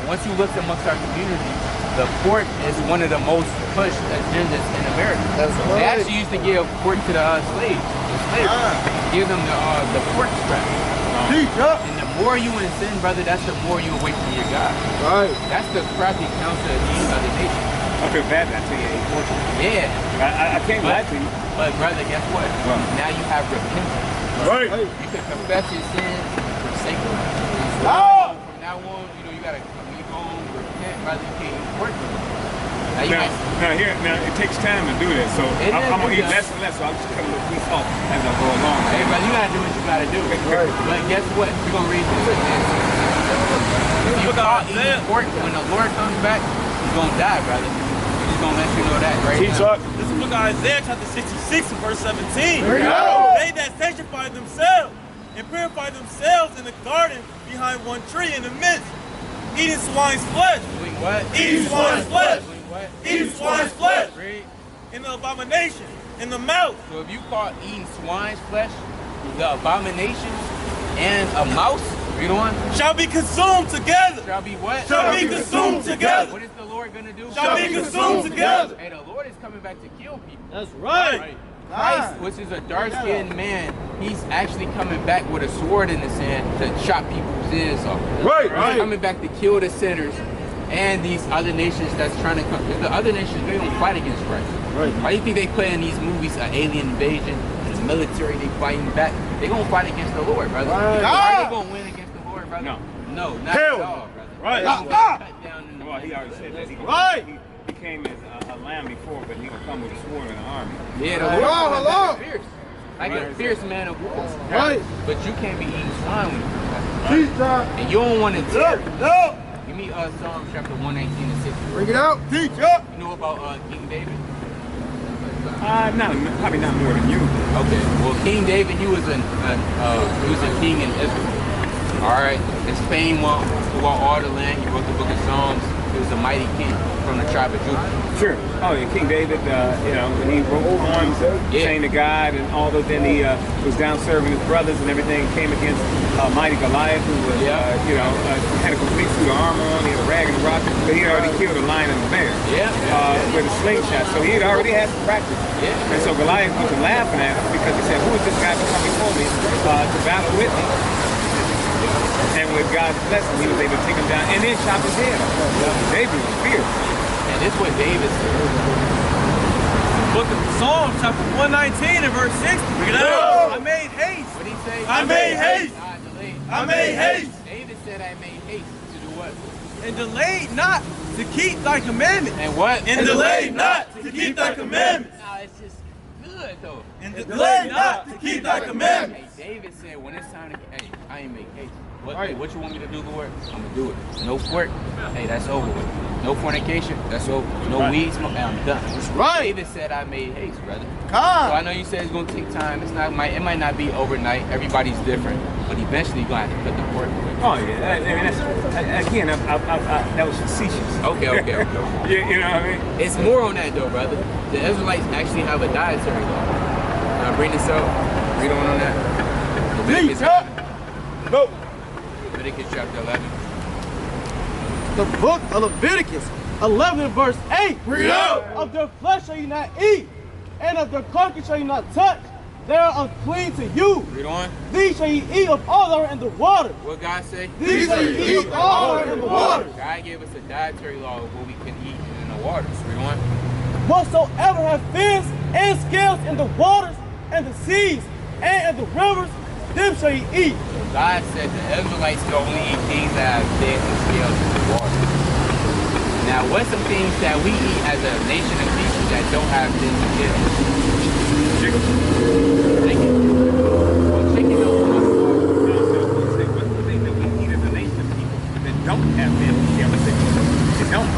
Once you look amongst our community, the pork is one of the most pushed agendas in America. That's right. They actually used to give pork to the slaves. Give them the pork strap. And the more you in sin, brother, that's the more you away from your God. Right. That's the crafty counsel of these other nations. I feel bad that I tell you I ate pork. Yeah. I can't lie to you. But brother, guess what? Now you have repentance. Right. You can confess your sins, forsake them. Oh! From now on, you gotta, when you go home, repent, brother, you can't eat pork. Now it takes time to do that, so I'm gonna eat less and less, so I'll just cut a little piece off as I go along. Hey, brother, you gotta do what you gotta do. Right. But guess what? We're gonna read this. If you caught eating pork, when the Lord comes back, you're gonna die, brother. He's gonna let you know that right now. This is the book of Isaiah chapter 66 and verse 17. There you go. They that sanctify themselves and purify themselves in the garden behind one tree in the midst, eating swine's flesh. Doing what? Eating swine's flesh. Doing what? Eating swine's flesh. Read. In the abomination, in the mouth. So if you call eating swine's flesh the abomination and a mouse, read on. Shall be consumed together. Shall be what? Shall be consumed together. What is the Lord gonna do? Shall be consumed together. Hey, the Lord is coming back to kill people. That's right. Christ, which is a dark-skinned man, he's actually coming back with a sword in his hand to chop people's ears off. Right. He's coming back to kill the sinners and these other nations that's trying to come. Because the other nations, they don't fight against Christ. Right. Why do you think they put in these movies an alien invasion and the military, they fighting back? They gonna fight against the Lord, brother. Right. Are they gonna win against the Lord, brother? No. No, not Hell at all, brother. Right. They're gonna cut down in the Well, he already said that. Right. He came as a lamb before, but he gonna come with a sword and an army. Yeah, the Hello, Lord coming hello. back fierce. Like a fierce man of war. Right. But you can't be eating swine when you come back. Teach up. And you don't want to tear it. No. Give me Psalm chapter 119 and 60. Bring it out. Teach up. You know about King David? Probably not more than you. Okay. Well, King David, he was a king in Israel. All right. His fame throughout all the land. He wrote the book of Psalms. He was a mighty king from the tribe of Judah. Sure. Oh, yeah, King David, when he wrote poems, saying to God and all that, then he was down serving his brothers and everything, came against mighty Goliath, who was, had a complete suit of armor on, he had a rag and a rock, but he had already killed a lion and a bear with a slingshot. So he had already had some practice. Yeah. And so Goliath was laughing at him because he said, who is this guy to come before me to battle with me? And with God's blessing, he was able to take him down and then chop his head off. David was fierce. And this is what David said. Book of Psalms, chapter 119 and verse 60. Bring it out. I made haste. What did he say? I made haste. Not delayed. I made haste. David said, I made haste to do what? And delayed not to keep thy commandments. And what? And delayed not to keep thy commandments. No, it's just good, though. And delayed not to keep thy commandments. Hey, David said, when it's time to, I ain't make haste. What you want me to do, Lord? I'm gonna do it. No pork, hey, that's over with. No fornication, that's over. No weed smoke, I'm done. That's right. David said, I made haste, brother. Come. So I know you said it's gonna take time. It might not be overnight. Everybody's different, but eventually you're gonna have to cut the pork. Oh yeah, I mean again, that was facetious. Okay. You know what I mean? It's more on that though, brother. The Israelites actually have a dietary law. Now bring this up. Read on that. Leviticus. No. Leviticus chapter 11. The book of Leviticus 11 verse 8. Read out. Of their flesh shall you not eat, and of their carcass shall you not touch. They are unclean to you. Read on. These shall you eat of all that are in the water. What God say? These shall you eat of all that are in the water. God gave us a dietary law of what we can eat in the waters. Read on. whatsoever have fins and scales in the waters and the seas and in the rivers, them shall ye eat. God said the Israelites can only eat things that have fins and scales in the water. Now, what's some things that we eat as a nation of people that don't have fins and scales? Chicken. Well, chicken don't come out. What's the thing that we eat as a nation of people that don't have fins and scales? They don't.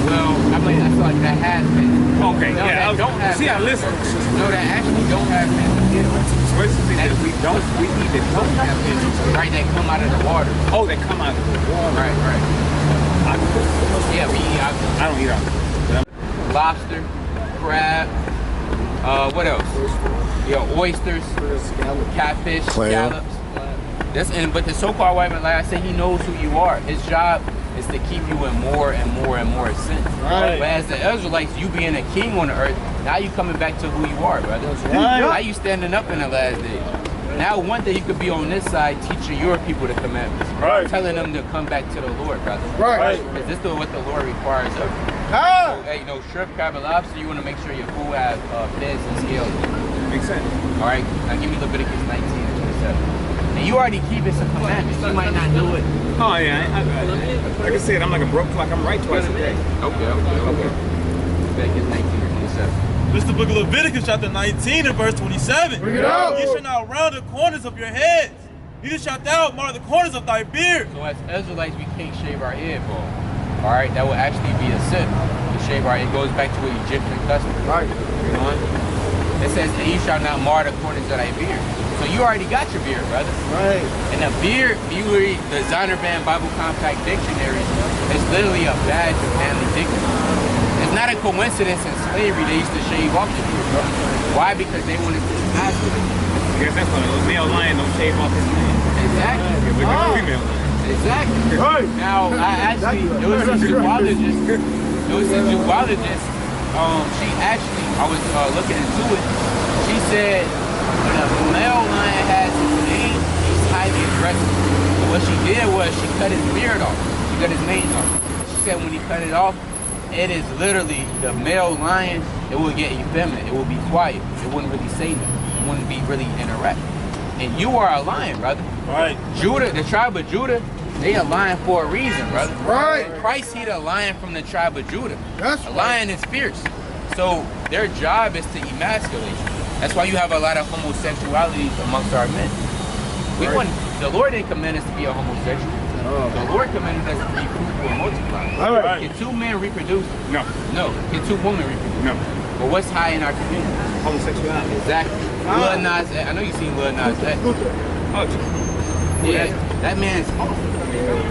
Well, I mean, I feel like that has fins. Okay, No, yeah. that don't have See, I fins. listen. No, that actually don't have fins and scales. What's the thing that we eat that don't have fins? Right, they come out of the water. Oh, they come out of the water. Right. Octopus. Yeah, we eat octopus. I don't eat octopus. Lobster, crab, what else? Oysters, catfish, scallops. But the so-called white man, like I said, he knows who you are. His job is to keep you in more and more and more sin. Right. But as the Israelites, you being a king on the earth, now you coming back to who you are, brother. Right. Now you standing up in the last days. Now one day you could be on this side teaching your people the commandments. Right. Telling them to come back to the Lord, brother. Right. Because this is what the Lord requires of you. Ah. Hey, no shrimp, crab, and lobster, you want to make sure your food has fins and scales. Makes sense. All right? Now give me Leviticus 19 and 27. And you already keep it some commandments. You might not do it. Oh, yeah. Like I said, I'm like a broke clock. I'm right twice a day. Okay. Leviticus 19 and 27. This is the book of Leviticus, chapter 19 and verse 27. Bring it out. You shall not round the corners of your heads, neither shalt thou mar the corners of thy beard. So as Israelites, we can't shave our head bald. All right? That would actually be a sin to shave our head. It goes back to an Egyptian custom. Right. You know what? It says, and you shall not mar the corners of thy beard. So you already got your beard, brother. Right. And a beard, you read the Designer Band Bible Compact Dictionary, it's literally a badge of manly dignity. It's not a coincidence in slavery they used to shave off the beard, bro. Why? Because they wanted to be masculine. I guess that's why a male lion don't shave off his man. Exactly. Yeah, we're the female lion. Exactly. Right. Now, I actually, there was a zoologist, she actually, I was looking into it, she said when a male lion has his mane, he's highly aggressive. So what she did was she cut his beard off. She cut his mane off. She said when he cut it off, it is literally the male lion, it will get effeminate. It will be quiet. It wouldn't really say nothing. It wouldn't be really interact. And you are a lion, brother. Right. Judah, the tribe of Judah, they a lion for a reason, brother. Right. Christ, he the lion from the tribe of Judah. That's A right. lion is fierce. So their job is to emasculate. That's why you have a lot of homosexuality amongst our men. The Lord didn't command us to be a homosexual. The Lord commanded us to be fruitful and multiply. All right. Can two men reproduce? No. No. Can two women reproduce? No. But what's high in our community? Homosexuality. Exactly. Lil Nas X. I know you've seen Lil Nas X. Oh, Yeah, that man's awful.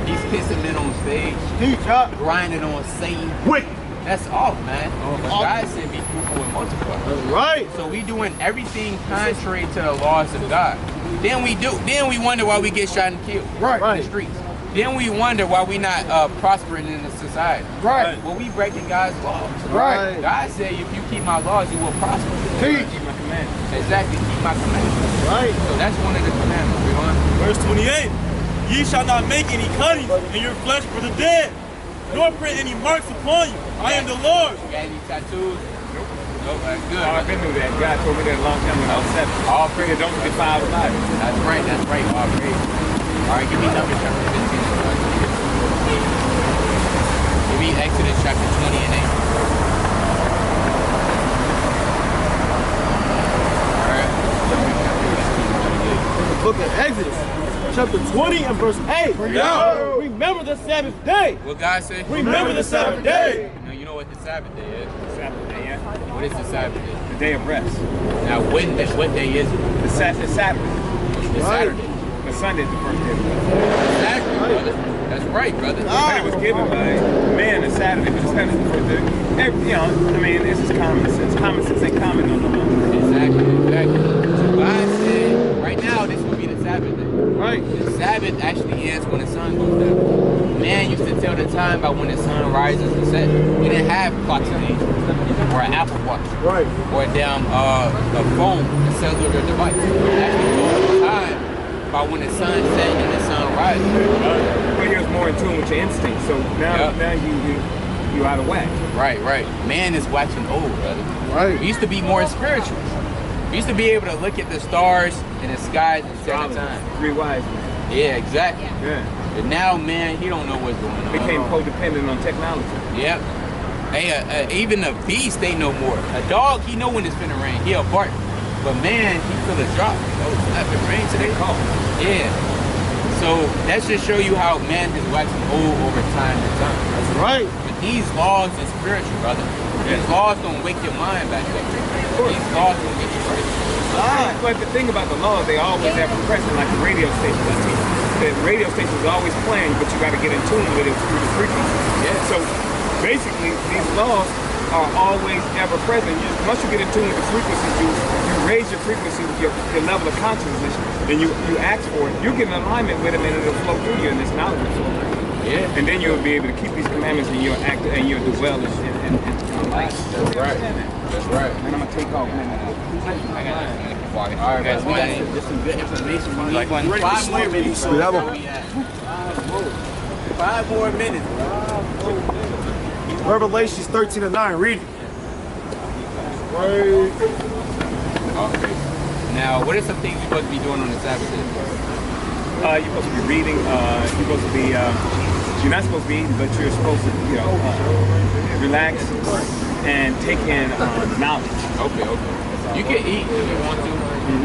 He's kissing men on stage, Teach up. grinding on Satan. Wicked. That's off, man. But God said be fruitful and multiply. That's right. So we doing everything contrary to the laws of God. Then we wonder why we get shot and killed Right. in the streets. Then we wonder why we not prospering in the society. Right. Well, we breaking God's laws. Right. God said if you keep my laws, you will prosper. Teach. keep my commandments. Exactly, keep my commandments. Right. So that's one of the commandments. We want. Verse 28. Ye shall not make any cuttings in your flesh for the dead, nor print any marks upon you. I am the Lord. You got any tattoos? Nope. Nope, that's good. Oh, I've been through that. God told me that a long time when I was 7. All Pray that don't defile the body. That's right, that's right. All praise. All right, give me Numbers chapter 15 and 20. Give me Exodus chapter 20 and 8. All right. Numbers chapter 15 and The book of Exodus, chapter 20 and verse 8. Yo. Remember the Sabbath day. 28. What God say? Remember the Sabbath day. Now you know what the Sabbath day is. Sabbath day, yeah. What is the Sabbath day? The day of rest. Now what day is it? The Saturday. It's Saturday. The Sunday is the first day of rest. Exactly, brother. That's right, brother. But it was given by man on Saturday, but the Sunday is the first day. You know, I mean, this is common sense. Common sense ain't common no more. Exactly. So God said, right now, this will be the Sabbath day. Right. The Sabbath actually ends when the sun goes down. Man used to tell the time by when the sun rises and sets. We didn't have clocks in ancient or an Apple Watch. Right. Or a damn a phone, a cellular device. It actually told the time by when the sun set and the sun rises. But you're more in tune with your instinct. So now, Yeah. now you you're out of whack. Right, right. Man is waxing old, brother. Right. We used to be more spiritual. We used to be able to look at the stars and the skies at the same time. 3 wise men. Yeah, exactly. Yeah. But now, man, he don't know what's going on. Became codependent on technology. Yep. Hey, even a beast, they know more. A dog, he know when it's finna rain. He'll bark. But man, he feel a drop. Oh, it's not been rain today. Call. Yeah. So that should show you how man is waxing old over time to time. That's right. But these laws is spiritual, brother. These laws don't wake your mind back up. These laws don't get you straight. But the thing about the law, they always have a precedent, like the radio station. The radio station is always playing, but you got to get in tune with it through the frequency. Yeah. So basically, these laws are always ever present. Once you get in tune with the frequencies, you raise your frequency with your level of consciousness, and you ask for it. You get in alignment with them, and it'll flow through you, and this knowledge will flow through you. Yeah. And then you'll be able to keep these commandments in your act and your dwell in life. That's right. That's right. And I'm gonna take off, man. I got it. All right, guys, we got some good information. Like 5 more minutes. We have 5 more minutes. Revelations 13:9. Read it. Okay. Now, what are some things you're supposed to be doing on the Sabbath day? You're supposed to be reading. You're supposed to be. You're not supposed to be eating, but you're supposed to, relax and take in knowledge. Okay, okay. You can eat if you want to.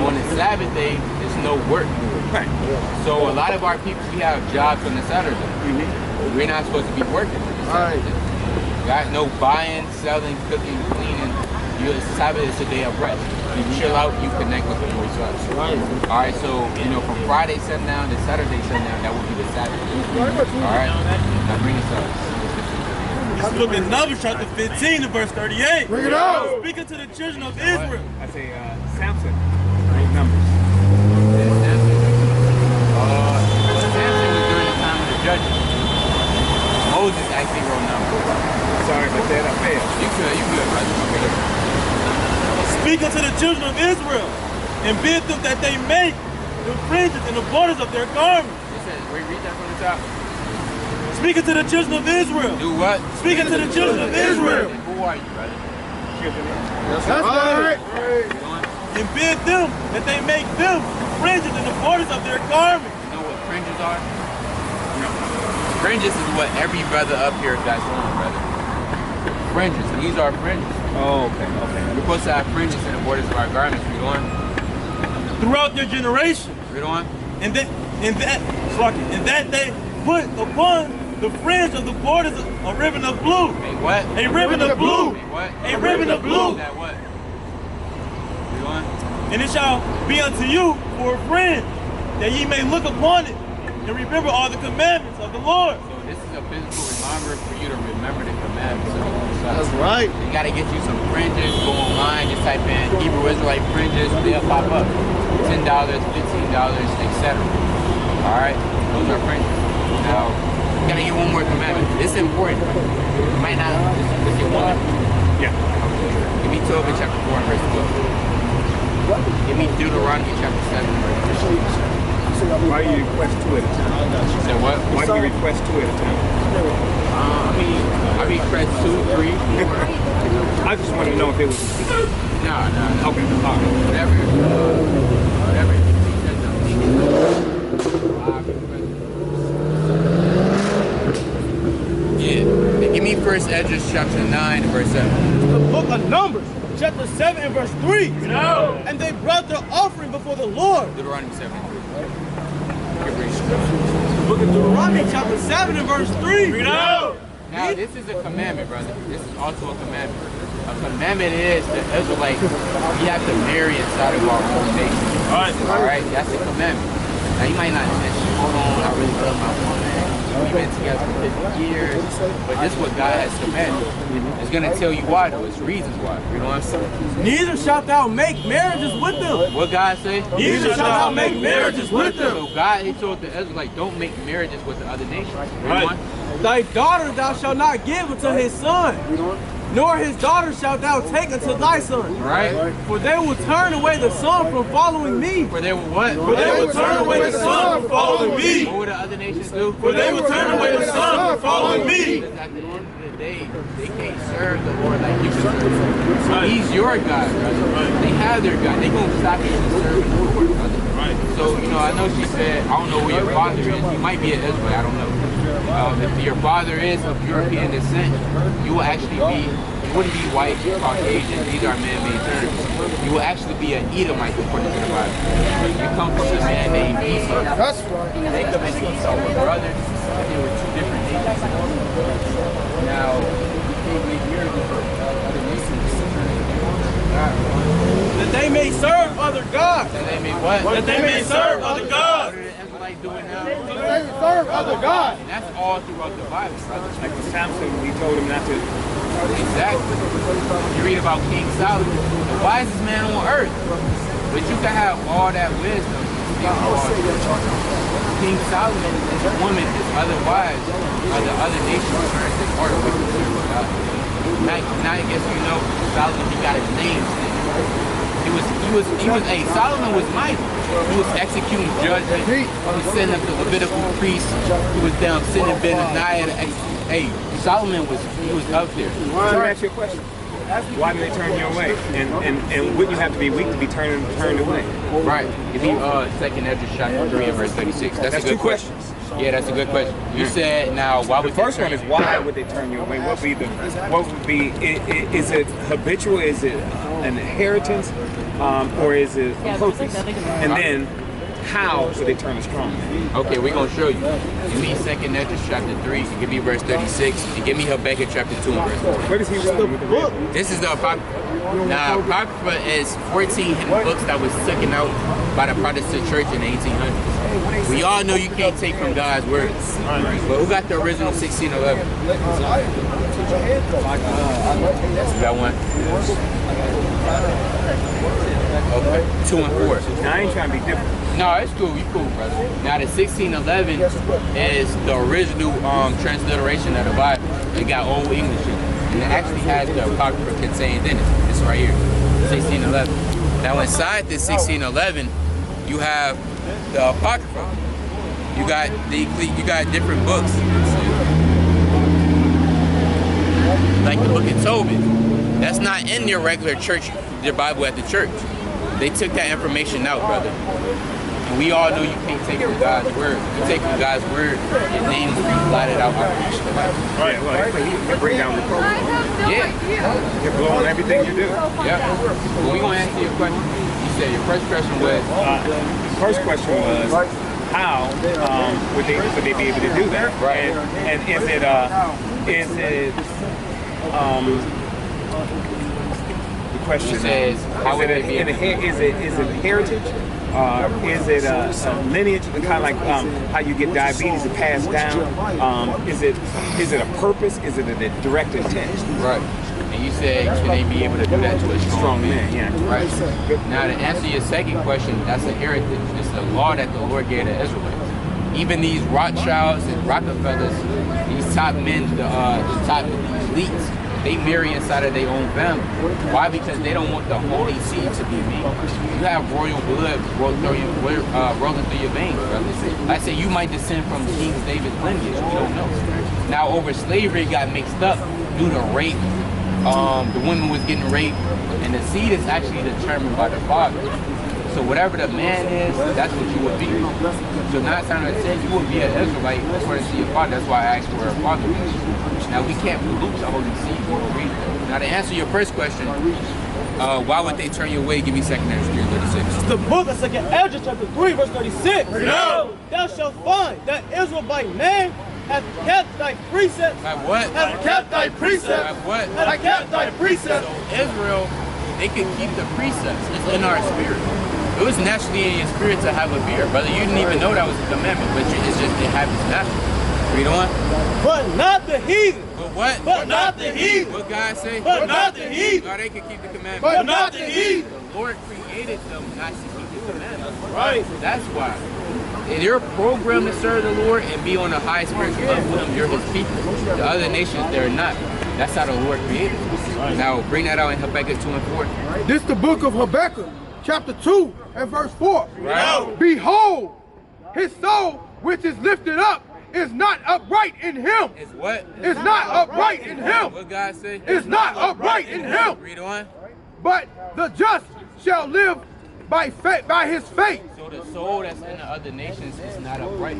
On the Sabbath day, there's no work. Right. So a lot of our people, we have jobs on the Saturday. We're not supposed to be working on the Sabbath day. Got no buying, selling, cooking, cleaning. Your Sabbath is a day of rest. You chill out, you connect with the Most High. All right, so from Friday sundown to Saturday sundown, that would be the Sabbath. All right, now bring us up. Let's look at Numbers chapter 15 and verse 38. Bring it out. Speaking to the children of Israel. I say Samson. Right, Numbers. Samson was during the time of the judges. Moses actually wrote Numbers. Sorry about that, I failed. You good, brother. Okay. Speak unto the children of Israel, and bid them that they make the fringes and the borders of their garments. It says, read that from the top. Speak unto the children of Israel. Do what? Speak unto the children of Israel. Who are you, brother? That's right. And bid them that they make them fringes and the borders of their garments. You know what fringes are? No. Fringes is what every brother up here got on, brother. Fringes. These are fringes. Oh, okay. We're supposed to have fringes in the borders of our garments. Read on. Throughout their generation. Read on. And that they put upon the fringe of the borders a ribbon of blue. Hey, what? A ribbon of blue. Hey, what? A ribbon of blue. That what? Read on. And it shall be unto you for a friend, that ye may look upon it and remember all the commandments of the Lord. So this is a physical reminder for you to remember the commandments of the Most High. That's right. You gotta get you some fringes. Go online, just type in Hebrew Israelite fringes. They'll pop up. $10, $15, etc. All right, those are fringes. Now, you gotta get one more commandment. This is important. You might not. This is one. Yeah. Give me 12 in chapter 4 and verse 12. Give me Deuteronomy chapter 7 and verse 12. Why do you request 2 at a time? You said what? Why do you request 2 at a time? I mean, request 2, 3, 4. I just want to know if it was. No. Okay. All right. Whatever. Yeah. Give me First Esdras chapter 9 and verse 7. The book of Numbers, chapter 7 and verse 3. No. And they brought their offering before the Lord. Deuteronomy 7 and 3. Book of Deuteronomy, chapter 7 and verse 3. Read out. Now, this is a commandment, brother. This is also a commandment. A commandment is the Israelites, we have to marry inside of our own nation. All right? That's a commandment. Now, you might not mention, hold on, I really love my woman. We've been together for 50 years. But this is what God has commanded. It's going to tell you why, though. It's reasons why. You know what I'm saying? Neither shalt thou make marriages with them. What God say? Neither shalt thou make marriages with them. So God, he told the Israelites, don't make marriages with the other nations. Right. Thy daughter thou shalt not give unto his son, nor his daughter shalt thou take unto thy son. Right? For they will turn away the son from following me. For they will what? For they will turn away the son from following me. What will the other nations do? For they will turn away the son from following me. Exactly. they can't serve the Lord like you can serve. So he's your God, brother. They have their God. They gonna stop you from serving the Lord, brother. So, you know, I know she said, I don't know who your father is. He might be an Israelite, I don't know. If your father is of European descent, you will actually be, you wouldn't be white, Caucasian, these are man-made terms. You will actually be an Edomite according to the Bible. You come from a man named Esau. That's right. Jacob and Esau were brothers, but they were two different nations. Now, we can't live here with other nations. That they may serve other gods. That they may what? That they may serve other gods. What are the Israelites doing now? They serve other gods. And that's all throughout the Bible, brother. Like with Samson, he told him not to. Exactly. You read about King Solomon, the wisest man on earth. But you can have all that wisdom. King Solomon, his woman, his other wives, the other nations turned his heart away from God. Now I guess you know, Solomon, he got his name. Solomon was mighty. He was executing judgment. He was sending up the Levitical priests. He was down sending Benaniah to execute. Hey, Solomon was up there. So let me ask you a question. Why do they turn you away? And wouldn't you have to be weak to be turned away? Right. Give me 2nd Ezra chapter 3 and verse 36. That's a good two question. Yeah, that's a good question. You said now why would the first one is why would they turn you away? What would be is it habitual? Is it an inheritance? Or is it a purpose? And then how would they turn us strong? Okay, we're gonna show you. Give me 2nd Ezra chapter 3, give me verse 36, and give me Habakkuk chapter 2 and verse 4. What is he writing with the book? This is the Apocrypha. Now, Apocrypha is 14 hidden books that was taken out by the Protestant church in the 1800s. We all know you can't take from God's word. But who got the original 1611? You got one? Okay, 2 and 4. Now, I ain't trying to be different. No, it's cool. You cool, brother. Now, the 1611 is the original transliteration of the Bible. It got Old English in it. And it actually has the Apocrypha contained in it. It's right here, 1611. Now, inside this 1611, you have the Apocrypha. You got different books. Like the book of Tobit. That's not in your regular church, your Bible at the church. They took that information out, brother. And we all know you can't take from God's word. You take from God's word, your name will be blotted out by preaching the Bible. Right, well, you bring down the program. Yeah. You blow on everything you do. Yeah. Well, we're going to answer your question. You said your first question was? First question was, how would they be able to do that? Right. And is it the question says, how would they be able to do it? Is it heritage? Is it a lineage, kind of like how you get diabetes and passed down? Is it a purpose? Is it a direct intent? Right. And you said, can they be able to do that to a strong man? Yeah. Right. Now, to answer your second question, that's a heritage. It's the law that the Lord gave to Israelites. Even these Rothschilds and Rockefellers, these top men, the top elites, they marry inside of their own family. Why? Because they don't want the holy seed to be made. You have royal blood rolling through your veins, brother. I say you might descend from King David's lineage. We don't know. Now, over slavery, it got mixed up due to rape. The women was getting raped, and the seed is actually determined by the father. So whatever the man is, that's what you would be. So 9 times out of 10, you would be an Israelite according to your father. That's why I asked where her father was. Now we can't pollute the holy seed. Now to answer your first question, why would they turn you away? Give me 2nd Ezra 36. The book of 2nd Ezra chapter 3 verse 36. No. Thou shalt find that Israelite man hath kept thy precepts. Have what? Hath kept thy precepts. Have what? Hath kept thy precepts. So Israel, they can keep the precepts. It's in our spirit. It was naturally in your spirit to have a beard, brother. You didn't even know that was a commandment, but it's just it happens naturally. Read on. But not the heathen. But what? But not the heathen. What God say? But not the heathen. No, they can keep the commandment. But not the heathen. The Lord created them not to keep the commandment. Right. That's why. If you're programmed to serve the Lord and be on a high spiritual level with Him, you're His people. The other nations, they're not. That's how the Lord created them. Now, bring that out in Habakkuk 2 and 4. This is the book of Habakkuk, chapter 2 and verse 4. Right. Behold, his soul which is lifted up is not upright in him. Is what? Is not upright in him. What God say? Is not upright in him. Read on. But the just shall live by his faith. So the soul that's in the other nations is not upright.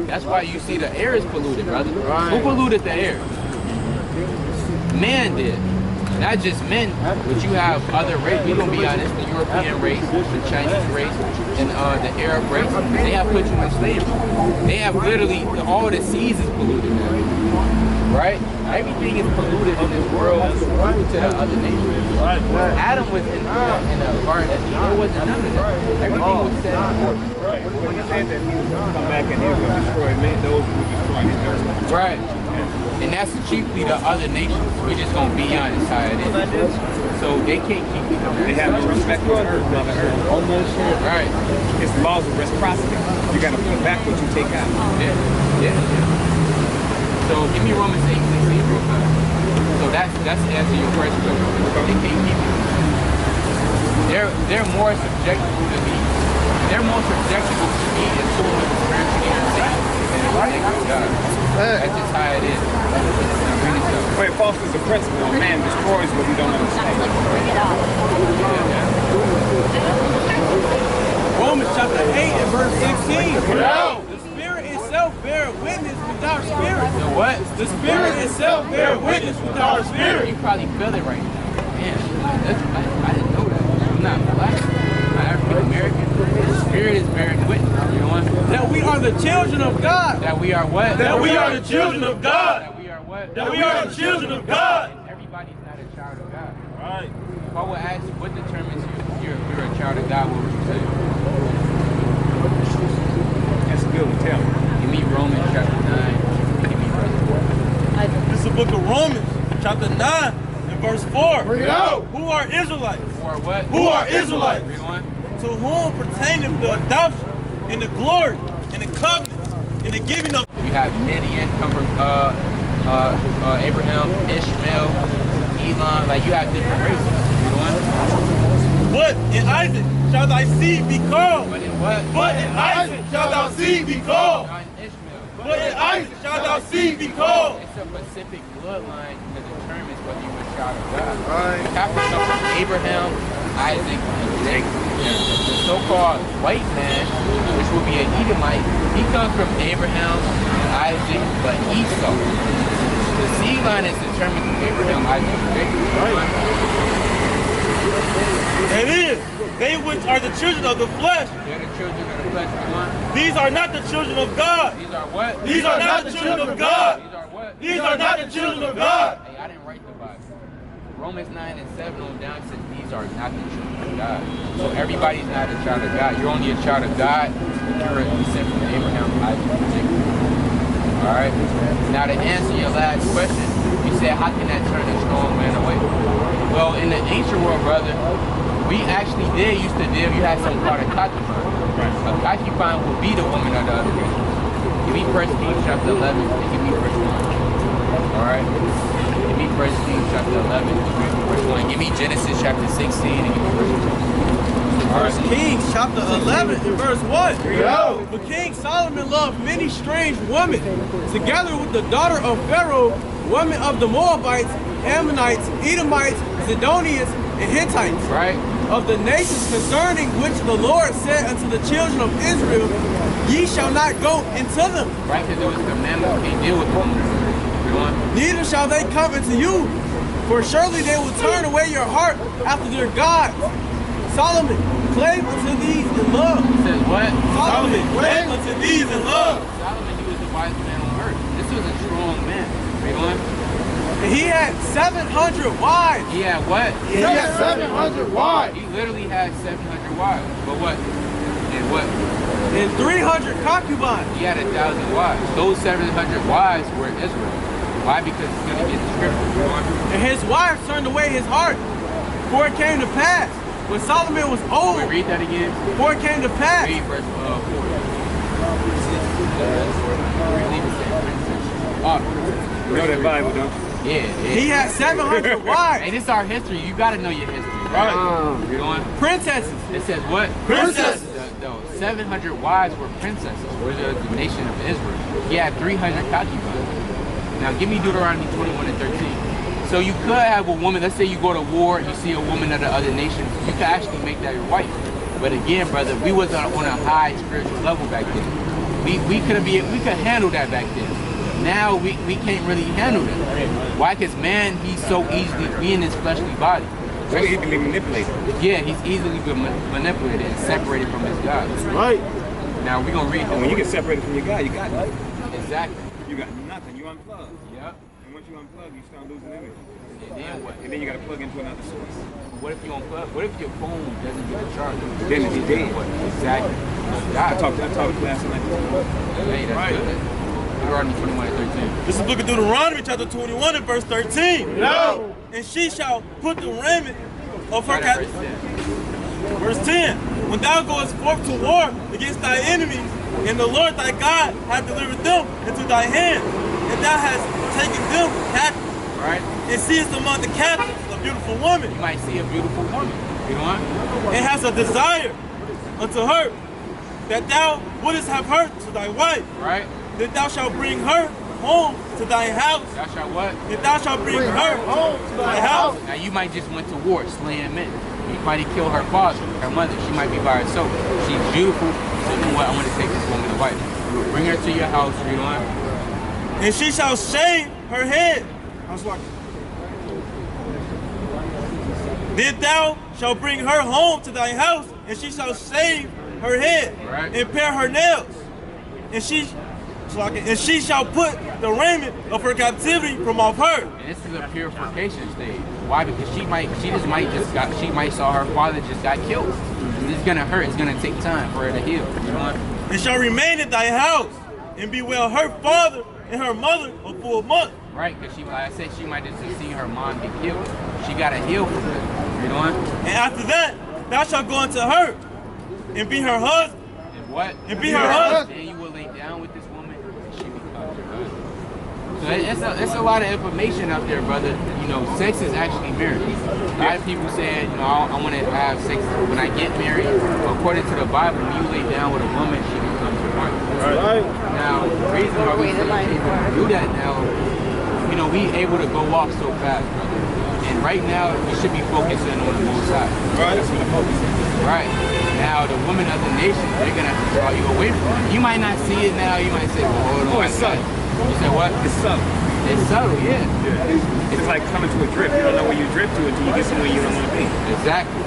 That's why you see the air is polluted, brother. Right. Who polluted the air? Man did. Not just men, but you have other race. We're gonna be honest, the European race, the Chinese race, and the Arab race. They have put you in slavery. They have literally all the seas is polluted now. Right? Everything is polluted in this world to the other nations. Adam was in the garden. There wasn't none of that. Everything was set apart. When he said that he was going to come back and he was going to destroy men, those who would destroy his earth. Right. And that's chiefly the other nations. We're just going to be honest how it is. So they can't keep it. They have no respect for earth, Mother Earth. Right. It's laws of reciprocity. You got to put back what you take out. Yeah. So give me Romans 8, please, real fast. So that's to answer your question. They can't keep it. They're more subjective to me. They're more subjective to me in tune with the spiritual things than the regular God. That's just how it is. Wait, false is the principle. Man destroys what we don't understand. Romans chapter 8 and verse 16. Yeah. The Spirit itself bear witness with our spirit. The what? The Spirit itself bear witness with our spirit. You probably feel it right now. Man, I didn't know that. I'm not black. I'm not African American. The Spirit is bearing witness. You know what? That we are the children of God. That we are what? That we are the children of God. That we are what? That we are the children of God. Everybody's not a child of God. Right. If I would ask you what determines you're a child of God, what would you say? That's good to tell. Give me Romans chapter 9. Give me verse 4. This is the book of Romans, chapter 9 and verse 4. Bring it out. Who are Israelites? Who are what? Who are Israelites? Read on. To whom pertaineth the adoption and the glory and the covenant and the giving of. You have Midian come from Abraham, Ishmael, Elon. Like you have different races. Read on. But in Isaac shall thy seed be called. But in what? But in Isaac shall thy seed be called. Not in Ishmael. But in Isaac shall thy seed be called. It's a specific bloodline that determines whether you're a child of God. Right. You have to come from Abraham, Isaac, and Jacob. The so-called white man, which will be an Edomite, he comes from Abraham, Isaac, but Esau. The seed line is determined from Abraham, Isaac, and Jacob. And then they which are the children of the flesh, They're the children of the flesh. Come on. these are not the children of God. These are what? These are not the children of God. These are what? These are not the children of God. Hey, I didn't write the Bible. Romans 9 and 7 on down says these are not the children of God. So everybody's not a child of God. You're only a child of God if you're a descendant from Abraham, Isaac, and Jacob. Alright? Now to answer your last question, you said how can that turn a strong man away? Well, in the ancient world, brother, we actually used to deal, you had something called a concubine. A concubine would be the woman of the other race. Give me 1 Kings chapter 11 and give me verse 1. Alright? Give me 1 Kings chapter 11 and give me verse 1. Give me Genesis chapter 16 and give me verse 2. First Kings chapter 11 and verse 1. Yo. But King Solomon loved many strange women, together with the daughter of Pharaoh, women of the Moabites, Ammonites, Edomites, Zidonians, and Hittites. Right? Of the nations concerning which the Lord said unto the children of Israel, ye shall not go into them. Right? Because it was a commandment we can't deal with women. Neither shall they come into you, for surely they will turn away your heart after their gods. Solomon clave unto these in love. It says what? Solomon clave unto these in love. Solomon, he was the wisest man on earth. This was a strong man. Read on. And he had 700 wives. He had what? He had 700 wives. He literally had 700 wives. But what? And what? And 300 concubines. He had 1,000 wives. Those 700 wives were Israel. Why? Because it's going to get the scripture. And his wives turned away his heart. For it came to pass, when Solomon was old. Wait, read that again. For it came to pass. Read verse 4. You know that Bible, don't you? Yeah. He had 700 wives. Hey, this is our history. You got to know your history. Right. Read on. Princesses. It says what? Princesses. The 700 wives were princesses, were the nation of Israel. He had 300 concubines. Now give me Deuteronomy 21 and 13. So you could have a woman, let's say you go to war, you see a woman of the other nations, you could actually make that your wife. But again, brother, we was on a high spiritual level back then. We could handle that back then. Now we can't really handle that. Why? Because man, he's so easily, we in his fleshly body. So easily manipulated. Yeah, he's easily been manipulated and separated from his God. Right. Now we're gonna read this. When you get separated from your God, you got nothing. Exactly. You got nothing. You unplug. Yep. And once you unplug, you start losing energy. And then what? And then you got to plug into another source. What if you unplug? What if your phone doesn't get a charge? Then it's dead. Exactly. I talked last night. Hey, that's good. Deuteronomy 21 and 13. This is book of Deuteronomy chapter 21 and verse 13. No. And she shall put the raiment of her Start at captivity. verse 10. Verse 10. When thou goest forth to war against thy enemies, and the Lord thy God hath delivered them into thy hand, and thou hast taken them captive, Right? and seest among the captives a beautiful woman, You might see a beautiful woman. You know what? and hast a desire unto her, that thou wouldest have her to thy wife, Right? that thou shalt bring her home to thy house, Thou shalt what? that thou shalt bring her home to thy house. Now you might just went to war, slaying men. You might have killed her father, her mother. She might be by herself. She's beautiful. So you know what? I'm gonna take this woman to wife. You will bring her to your house. You know what? And she shall shave her head. I was like, then thou shalt bring her home to thy house, and she shall shave her head, Right. and pare her nails, and she shall put the raiment of her captivity from off her. And this is a purification stage. Why? Because she might saw her father just got killed. It's gonna hurt. It's gonna take time for her to heal. You know what? And shall remain in thy house, and bewail her father and her mother a full month. Right? Because like I said, she might just see her mom get killed. She gotta heal from it. You know what? And after that, thou shalt go unto her, and be her husband, And what? and be her husband. Then you will lay down with this woman, and she becomes your husband. So it's a lot of information out there, brother. You know, sex is actually marriage. A lot of people say, you know, I want to have sex when I get married. According to the Bible, when you lay down with a woman, she becomes your wife. Right. Now, the reason why we say able to do that now, you know, we able to go off so fast, brother. And right now, we should be focusing on the Most High. Right. That's what the focus is. Right. Now, the women of the nation, they're going to draw you away from it. You might not see it now. You might say, well, hold on. Oh, it's subtle. You said what? It's subtle. It's subtle, yeah. It's like coming to a drift. You don't know where you drift to until you get somewhere you don't want to be. Exactly.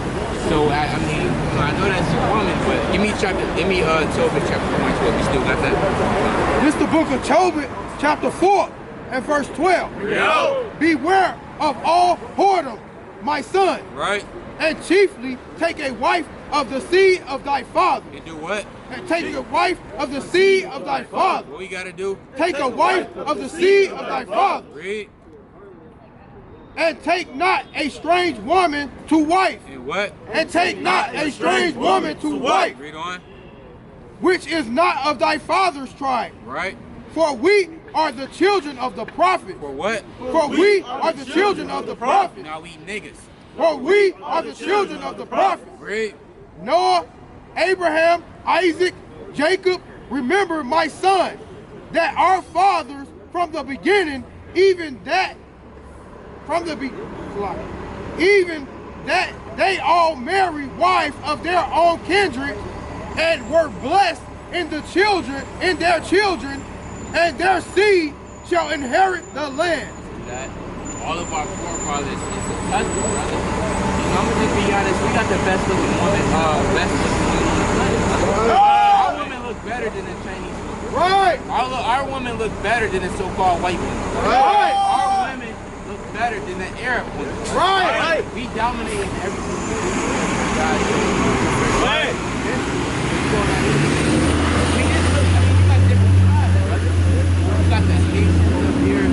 So, I mean, you know, I know that's your woman, but give me Tobit chapter 1, we still got that. This is the book of Tobit, chapter 4, and verse 12. Yo. Beware of all whoredom, my son, Right? and chiefly take a wife of the seed of thy father. You do what? And take a wife of the seed of thy father. What we got to do? Take a wife of the seed of thy father. Read. And take not a strange woman to wife. And what? And take not a strange woman to wife, Read on. which is not of thy father's tribe. Right? For we are the children of the prophet. For what? For we are the children of the prophet. Now we niggas. For we are the children of the prophet. Read. Noah, Abraham, Isaac, Jacob, remember my son, that our fathers from the beginning, even that they all married wives of their own kindred, and were blessed in their children, and their seed shall inherit the land. That all of our forefathers is a husband, brother. You know, I'm gonna just be honest, we got the best looking woman on the planet. Our women look better than the Chinese women. Right, Our women look better than the so-called white women. right, Our women look better than the Arab women. right. We dominate everything. God, Right. You got the Haitians up here,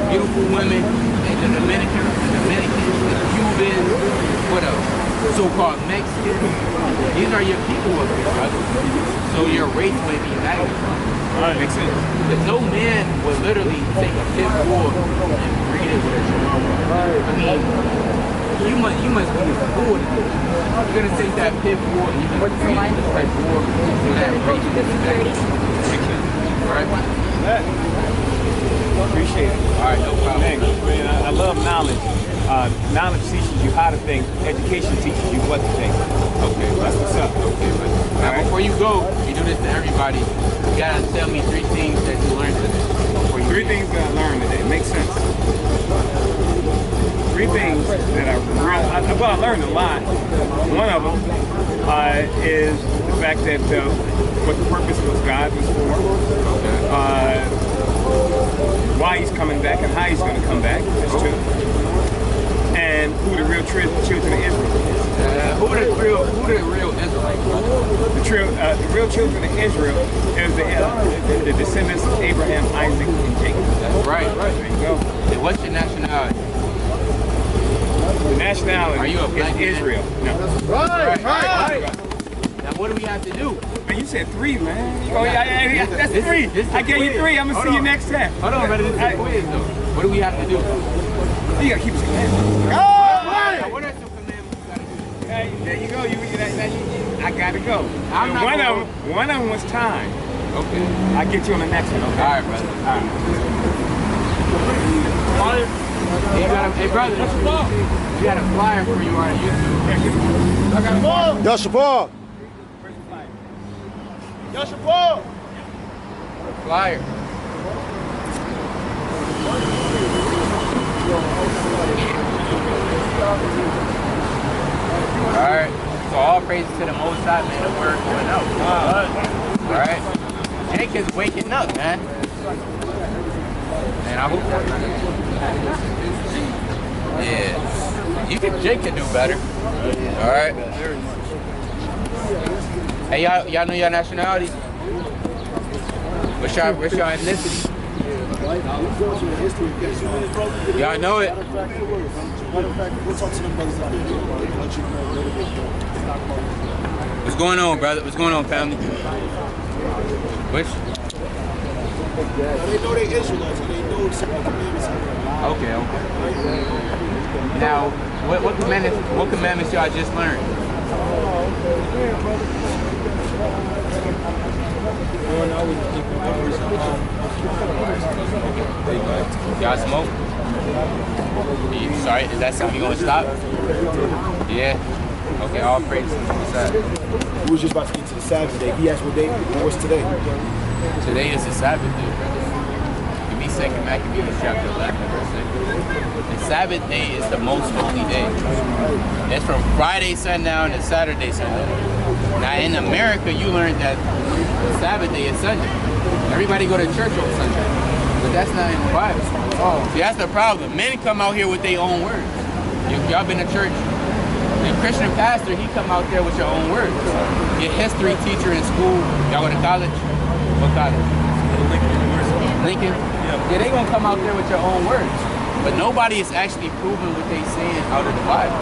beautiful women, and the Dominicans, the Cubans, what else? So-called Mexicans. These are your people up here, brother. So your race may be magnified. Makes sense. But no man would literally take a pit bull and breed it with a chihuahua. I mean, You must be a fool. You're gonna take that pit bull and you're gonna feed the pit bull to that race. Alright? Appreciate it. Alright, no problem. Man, I love knowledge. Knowledge teaches you how to think. Education teaches you what to think. Okay, That's what's up. okay, but now before you go, you do this to everybody. You gotta tell me 3 things that you learned today. Before you 3 things that I learned today. Makes sense. 3 things that I learned a lot. One of them is the fact that what the purpose of God was for. Why he's coming back and how he's going to come back. That's 2. And who the real children of Israel is. who the real Israelites? The real children of Israel is the descendants of Abraham, Isaac, and Jacob. That's right. There you go. And what's your nationality? The nationality Are you a black is Israel. No. Right. Now what do we have to do? Man, you said 3, man. Oh, yeah, that's 3. This I gave you 3. I'm going to see you next time. Hold on, brother. This is a quiz, though. What do we have to do? You got to keep his commandments. Now, what are some commandments we got to do? There you go. I got to go. One of them was time. Okay. I'll get you on the next one. Okay? All right, brother. All right. Hey, brother, you got a flyer for you on YouTube. I got a ball. Yashapal. Yashapal. Flyer. Alright. So all praises to the Most High, man. The word going out. Alright. Jake is waking up, man. Man, I hope that's not Yeah. Jake can do better. Alright. Hey, y'all know your nationality? What's your ethnicity? Y'all know it. What's going on, brother? What's going on, family? Which? They know they Israelites and they know some of the commandments. Okay. Now, what commandments y'all just learned? Y'all smoke? Sorry, is that something you gonna stop? Yeah. Okay, all praise. What's that? We was just about to get to the Sabbath day. He asked what day? What's today? Today is the Sabbath day, brother. Give me 2nd Maccabees chapter 11, verse 6. The Sabbath day is the most holy day. It's from Friday sundown to Saturday sundown. Now in America, you learned that the Sabbath day is Sunday. Everybody go to church on Sunday, but that's not in the Bible. See, that's the problem. Men come out here with their own words. Y'all been to church? The Christian pastor, he come out there with your own words. Your history teacher in school, y'all go to college? What college? Lincoln? Yeah, they gonna come out there with your own words. But nobody is actually proving what they saying out of the Bible.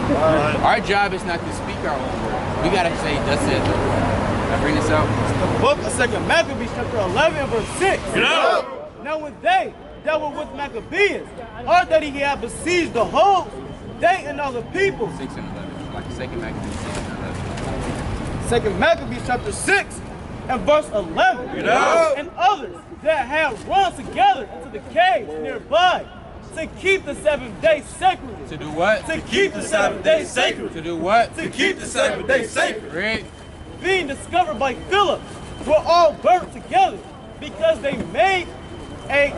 Our job is not to speak our own words. We gotta say, that's it. Can I bring this out? The book of 2nd Maccabees, chapter 11, verse 6. Now when they that were with Maccabees heard that he had besieged the whole, they and all the people. 6 and 11. Like 2nd Maccabees 6 and 11. 2nd Maccabees, chapter 6, and verse 11. And others that had run together into the caves nearby to keep the 7th day sacred. To do what? To keep the 7th day sacred. To do what? To keep the 7th day sacred. Read. Being discovered by Philip, were all burnt together because they made a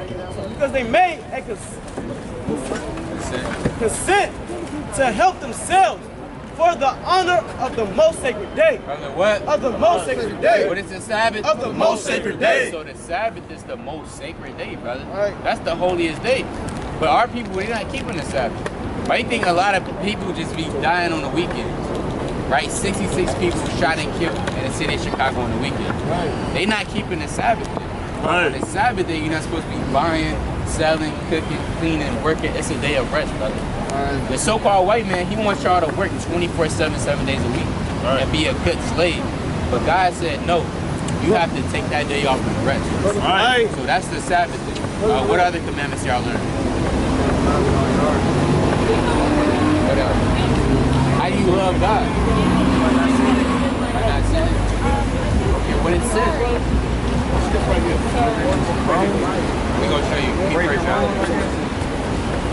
consent to help themselves for the honor of the most sacred day. Of the what? Of the most sacred day. What is the Sabbath? Of the most sacred day. So the Sabbath is the most sacred day, brother. Right. That's the holiest day. But our people, they're not keeping the Sabbath. Why do you think a lot of people just be dying on the weekends? Right? 66 people shot and killed in the city of Chicago on the weekend. Right. They not keeping the Sabbath day. Right. On the Sabbath day, you're not supposed to be buying, selling, cooking, cleaning, working. It's a day of rest, brother. Right. The so-called white man, he wants y'all to work 24/7, 7 days a week, and be a good slave. But God said, no, you have to take that day off and rest. Right. So that's the Sabbath day. What other commandments y'all learn? What else? How do you love God? By not sinning. Okay, what is sin? We're going to show you.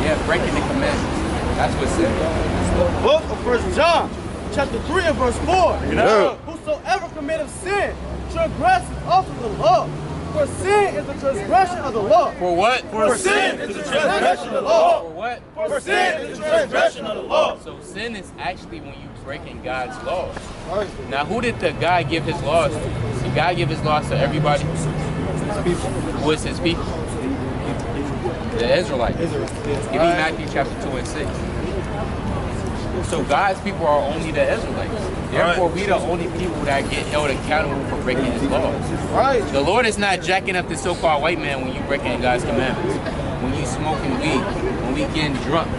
Yeah, breaking the commandments. That's what sin is. The book of 1 John, chapter 3 and verse 4. Whosoever committeth sin transgresses also the law. For sin is the transgression of the law. For what? For sin is the transgression of the law. For what? For sin is the transgression of the law. So sin is actually when you breaking God's laws. Now, who did the God give his laws to? Did God give his laws to everybody? Who is his people? The Israelites. Give me Matthew chapter 2 and 6. So God's people are only the Israelites. Therefore, we the only people that get held accountable for breaking his laws. The Lord is not jacking up the so-called white man when you breaking God's commandments. When you smoking weed, when we getting drunk,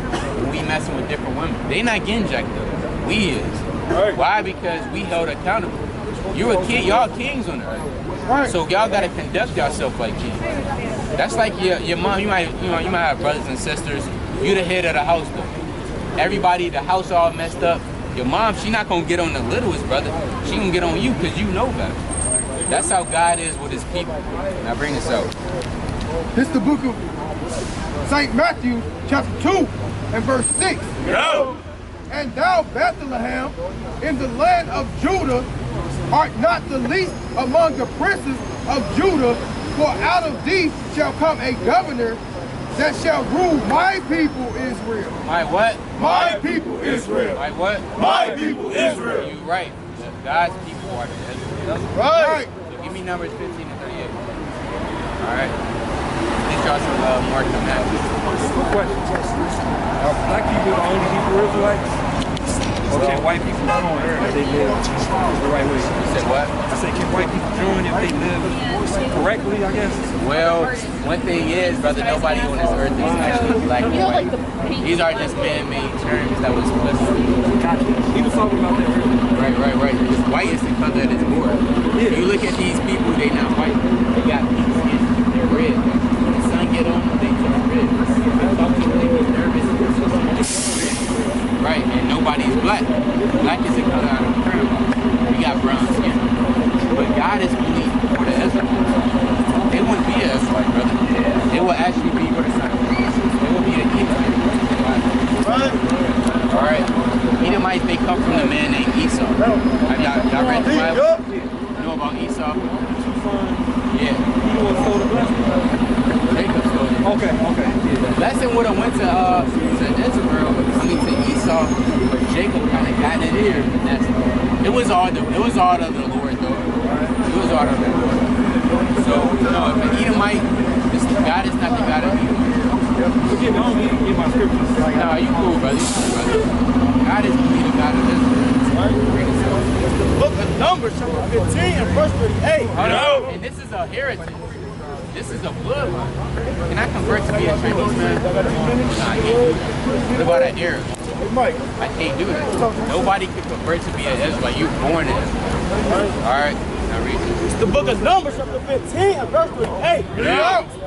when we messing with different women. They not getting jacked up. We is. Why? Because we held accountable. You a king, y'all kings on the earth. So y'all gotta conduct yourself like kings. That's like your mom. You might have brothers and sisters. You the head of the house though. Everybody, the house all messed up. Your mom, she not gonna get on the littlest brother. She gonna get on you because you know better. That's how God is with his people. Now bring this out. This is the book of St. Matthew, chapter 2, and verse 6. Go. And thou, Bethlehem, in the land of Judah, art not the least among the princes of Judah, for out of thee shall come a governor that shall rule my people Israel. My what? My people Israel. My what? My people Israel. You right. God's people are the Israelites. Right. So give me Numbers 15 and 38. Alright. Teach y'all some more commandments. Quick question. Are black people the only Hebrew Israelites? Or can white people join if they live the right way? You said what? I said, can white people join if they live correctly, I guess? Well, one thing is, brother, nobody on this earth is actually black and white. These are just man-made terms that was flipped. He was talking about that earlier. Right. White is the color that is born. If you look at these people, they not white. They got pink skin. They're red. When the sun get on them, they turn red. I talk to them, they get nervous. Right, and nobody's black. Black is the color out of the current. We got brown skin. But God is only for the Israelites. They wouldn't be an Israelite, brother. They will actually be for the sun. They will be the Edomite. Alright. Edomites, they come from the man named Esau. Y'all read the Bible? You know about Esau? Yeah. Jacob stole it. Okay. The blessing would have went to Israel, to Esau, but Jacob kind of got it here. It was all of the Lord, though. It was all of the Lord. So, if an Edomite, God is not the God of Edomite. Forgive me, I don't need to get my scriptures. No, you cool, brother. God is only the God of Israel. The book of Numbers, chapter 15 and verse 38. And this is a heritage. This is a bloodline. Can I convert to be a Chinese man? No, I can't do that. What about an Arab? I can't do that. Nobody can convert to be an Israelite. You're born in it. Alright, now read it. It's the book of Numbers, chapter 15 and verse 38.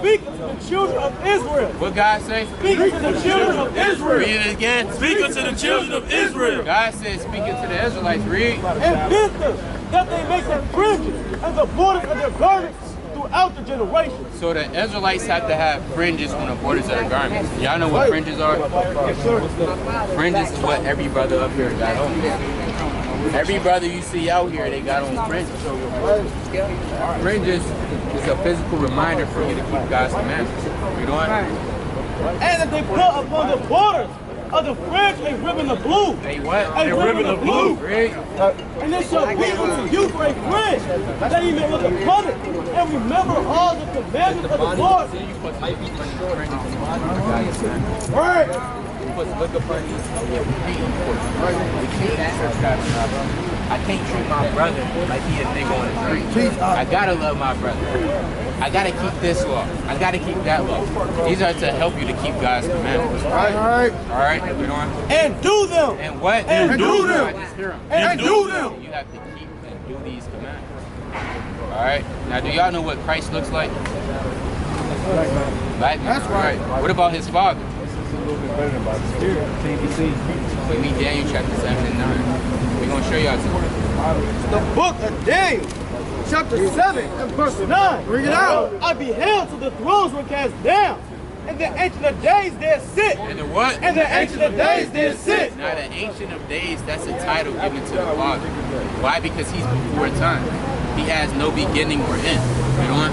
Speak to the children of Israel. What God say? Speak to the children of Israel. Read it again. Speak unto the children of Israel. God says, speaking to the Israelites, read. And bid them that they make their fringes and the borders of their garments throughout the generations. So the Israelites have to have fringes on the borders of their garments. Y'all know what fringes are? Fringes is what every brother up here got on. Every brother you see out here, they got on fringes. Fringes is a physical reminder for you to keep God's commandments. You know what? And that they put upon the borders of the fringe a ribbon of blue. They what? A ribbon of blue. Read. And it shall be unto you for a fringe, that ye may look upon it, and remember all the commandments of the Lord. Right. Look upon these. I can't treat my brother like he a nigga on the street. I gotta love my brother. I gotta keep this law. I gotta keep that law. These are to help you to keep God's commandments. Alright, we're on. And do them. And what? And do them. And do them. You have to keep and do these commandments. Alright? Now do y'all know what Christ looks like? Black man. That's right. What about his father? little bit better than by the Spirit. Can't be seen. We read Daniel chapter 7 and 9. We're going to show y'all something. The book of Daniel, chapter 7 and verse 9. Bring it out. I beheld till the thrones were cast down, and the Ancient of Days did sit. And the what? And the Ancient of Days did sit. Now the Ancient of Days, that's a title given to the Father. Why? Because he's before time. He has no beginning or end. You know what?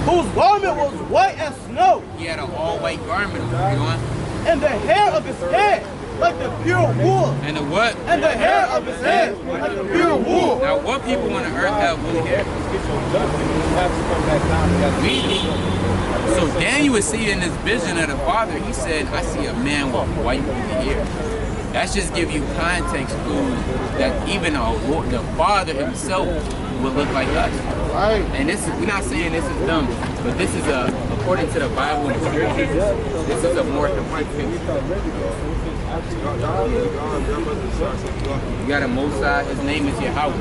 Whose garment was white as snow. He had an all-white garment on. You know what? And the hair of his head like the pure wool. And the what? And the hair of his head like the pure wool. Now what people on the earth have woolly hair? We do. So Daniel was seeing this vision of the Father. He said, I see a man with white woolly hair. That's just give you context clues that even the Father himself would look like us. Right. And this is, we're not saying this is dumb, but this is according to the Bible and the Scriptures, this is a more complete picture. You got a Mosai, his name is Yahweh.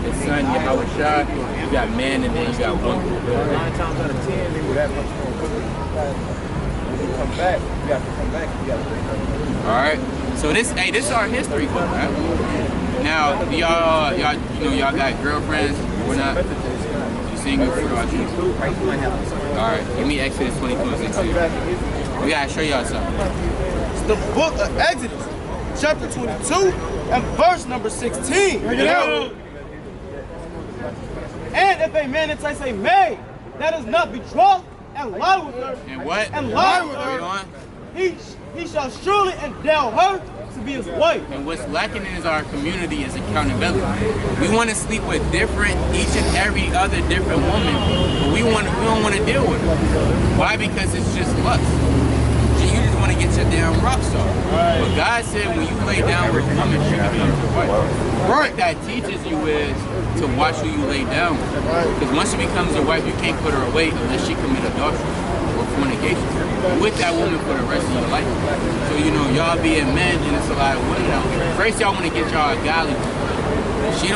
His son Yahweh Shai. You got man and then you got woman. 9 times out of 10, they were that much more. When you come back, you have to come back. You got to Alright. So this is our history book, right? Now, y'all got girlfriends or not? You single? What about you? Alright, give me Exodus 22 and 16. We gotta show y'all something. It's the book of Exodus, chapter 22 and verse number 16. Bring it out. And if a man entice a maid that is not betrothed and lie with her, And what? And lie with Read her, on. he shall surely endow her to be his wife. And what's lacking in our community is accountability. We want to sleep with each and every other different woman, but we don't want to deal with it. Why? Because it's just lust. You just want to get your damn rocks off. Right. But God said when you lay down with a woman, she becomes your wife. Right. What that teaches you is to watch who you lay down with. Because once she becomes your wife, you can't put her away unless she commit adultery or fornication with that woman for the rest of your life. So y'all being men, and it's a lot of women out there. First, y'all want to get y'all a godly woman. If she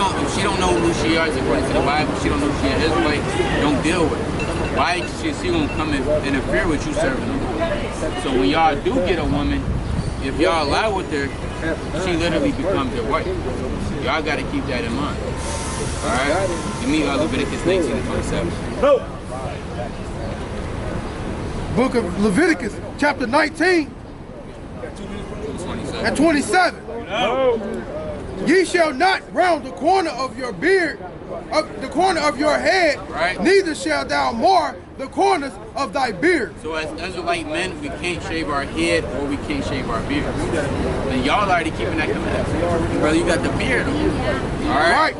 don't know who she is according to the Bible, she don't know she is Israelite, don't deal with her. Why? She won't come and interfere with you serving them. So when y'all do get a woman, if y'all lie with her, she literally becomes your wife. Y'all got to keep that in mind. All right? Give me Leviticus 19 and 27. No. Book of Leviticus, chapter 19 and 27. No. Ye shall not round the corner of your beard, the corner of your head, right. Neither shalt thou mar the corners of thy beard. So as Israelite men, we can't shave our head or we can't shave our beards. And y'all already keeping that command. Brother, you got the beard on. All right?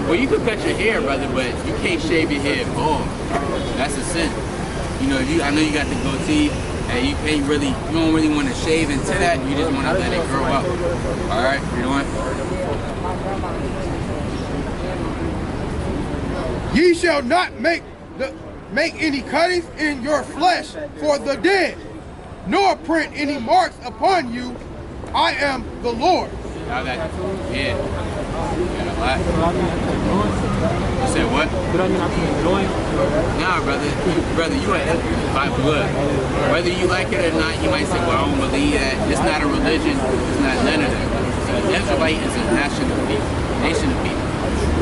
Well, you could cut your hair, brother, but you can't shave your head bald. That's a sin. I know you got the goatee, and you don't really want to shave into that. You just want to let it grow up. All right, you know what? Ye shall not make any cuttings in your flesh for the dead, nor print any marks upon you. I am the Lord. Y'all got yeah. You said what? Nah, brother, you are by blood. Whether you like it or not, you might say, well, I don't believe that. It's not a religion. It's not none of that. An Israelite is a nation of people.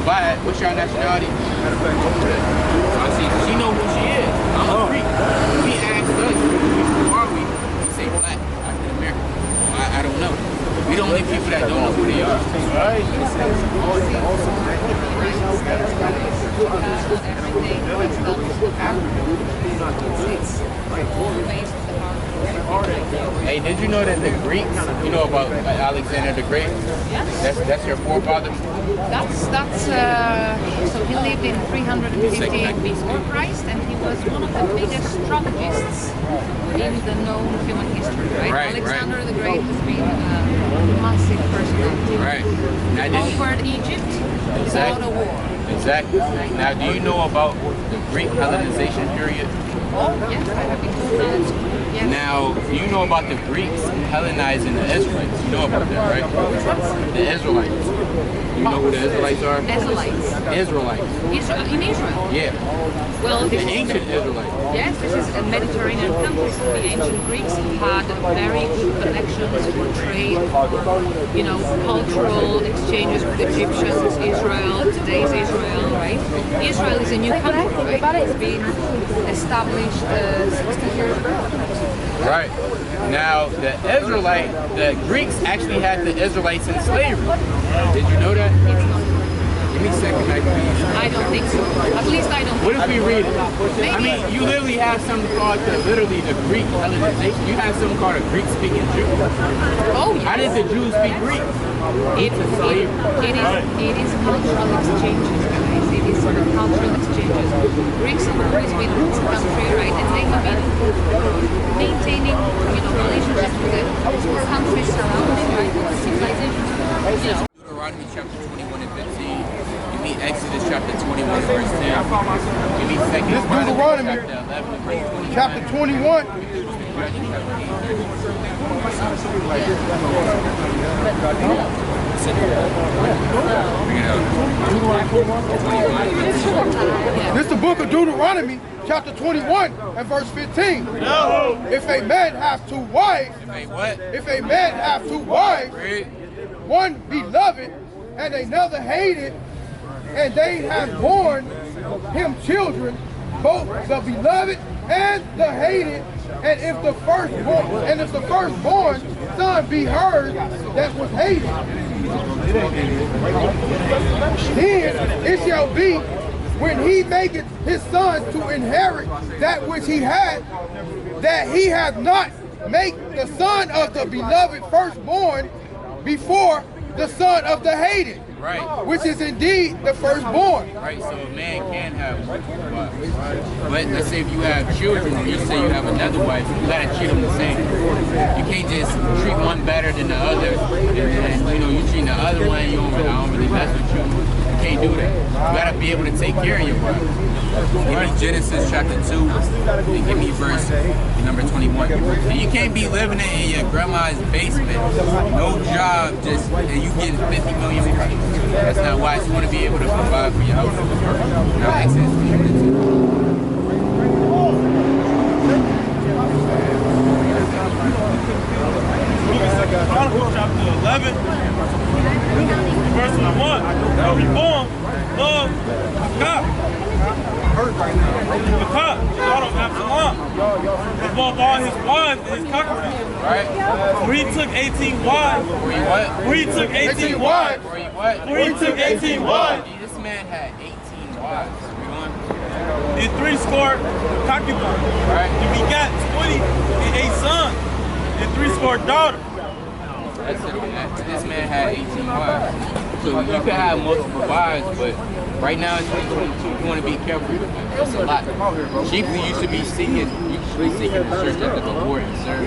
But what's your nationality? I see. She know who she is. I'm a Greek. When we ask us, who are we? We say black, African American. I don't know. We don't need people that don't know who they are. Right. Hey, did you know that the Greeks, you know about Alexander the Great? Yes. That's your forefather? So he lived in 350 before Christ, and he was one of the biggest strategists in the known human history, right? Alexander the Great has been a massive personality. Right. Now, conquered Egypt without a war. Exactly. Now, do you know about the Greek Hellenization period? Oh, yes, I have been told that. Yes. Now, do you know about the Greeks Hellenizing the Israelites? You know about that, right? The Israelites. You know who the Israelites are? Israelites. Israelites. In Israel? Yeah. Well, the ancient Israelites. Yes. this is a Mediterranean country. The ancient Greeks had very good connections for trade, you know, cultural exchanges with Egyptians, Israel, today's Israel, right? Israel is a new country, right? It's been established 60 years ago. Right. Now, the Greeks actually had the Israelites in slavery. Did you know that? Give me a second, I don't think so. At least I don't. What if we read it? Maybe. I mean, you literally have something called literally the Greek Hellenization. You have something called a Greek-speaking Jew. Oh, yes. How did the Jews speak Greek? It is cultural exchanges, guys. It is sort of cultural exchanges. Greeks have always been in this country, right? And they have been maintaining, you know, relationships with the countries surrounding, right? With the civilizations. You know. Deuteronomy chapter 21 and 15. Give me Exodus chapter 21 verse 10. Give me 2nd This Deuteronomy chapter 21. This is the book of Deuteronomy chapter 21 and verse 15. No. If a man has two wives, If a man have two wives, one beloved and another hated, and they have borne him children, both the beloved and the hated, and if the firstborn son be hers that was hated, then it shall be when he maketh his sons to inherit that which he had, that he hath not make the son of the beloved firstborn before the son of the hated. Right. Which is indeed the firstborn. Right, so a man can have multiple wives. But let's say if you have children, or you say you have another wife, you gotta treat them the same. You can't just treat one better than the other, and you know, you treat the other one, I don't really mess with you. You can't do that. You gotta be able to take care of your wife. Give me Genesis chapter 2, and give me verse number 21. And you can't be living in your grandma's basement, no job, and you getting 50 million credits. That's not wise. You want to be able to provide for your household. Now, Exodus. Chronicles chapter 11, verse 1. Now reborn of Pekah, daughter of Absalom, above all his wives and his concubines. Right. For he took 18 wives. For he what? For he took 18 wives. For he what? For he took 18 wives. This man had 18 wives. And 3 concubines. Right. And we got 28 sons and 3 daughters. That's it. This man had 18 wives. So you could have multiple wives, but right now in 2022, you want to be careful. That's a lot. Chiefly, you should be seeking the church after the Lord and serve.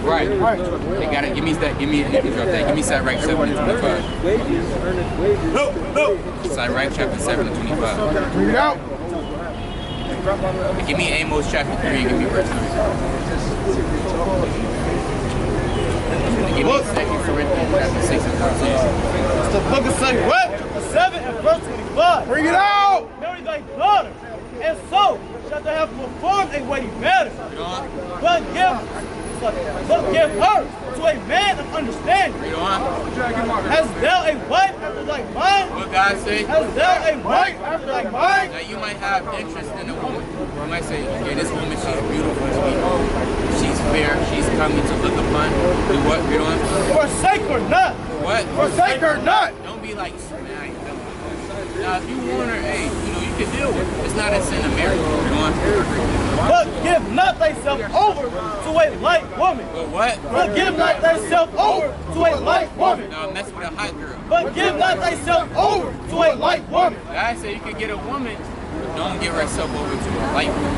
Right. They gotta give me that. Give me Sirach 7 and 25. No. Sirach chapter 7 and 25. Bring it out. Give me Amos chapter 3 and give me verse 3. Give me 2 Corinthians chapter 6 and 14. It's the book of Second chapter 7 and verse 25. Bring it out. Marry thy daughter, and so shalt thou have performed a weighty matter. But give her to a man of understanding. Read on. Hast thou a wife after thy mind? What God say? Hast thou a wife after thy mind? Now you might have interest in a woman. You might say, okay, this woman, she's beautiful to behold. She's fair. She's coming to look upon. Do what? Read on. Forsake her not. What? Forsake her not. Don't be like, man, I ain't feeling it. Now, if you want her, hey, you can deal with it. It's not a sin of marriage. Read on. But give not thyself over to a light woman. But what? But give not thyself over to a light woman. No, mess with a hot girl. But give not thyself over to a light woman. God said you could get a woman, but don't give herself over to a light woman.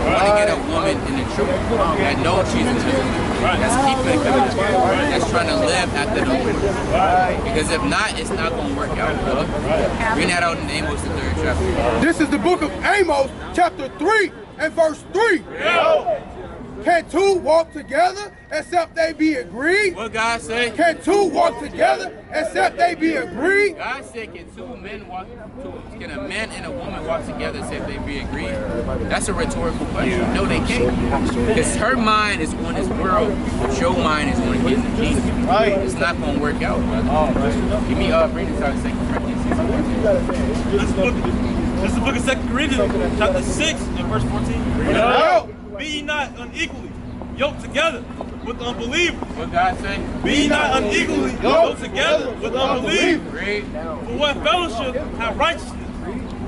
You want to get a woman in the truth that knows she's in the truth. That's keeping the covenant. That's trying to live after the Lord. Because if not, it's not going to work out. Read that out in Amos, the 3rd chapter. This is the book of Amos, chapter 3 and verse 3. Can two walk together except they be agreed? What God say? Can two walk together except they be agreed? God said, can a man and a woman walk together except they be agreed? That's a rhetorical question. No, they can't. Because her mind is on this world, but your mind is on getting the kingdom. Right. It's not going to work out, brother. Give me bring this out of 2 Corinthians 6. This is the book of 2 Corinthians, chapter 6, and verse 14. Be ye not unequally yoked together with unbelievers. What God say? Be ye not unequally yoked together with unbelievers. Great. For what fellowship have righteousness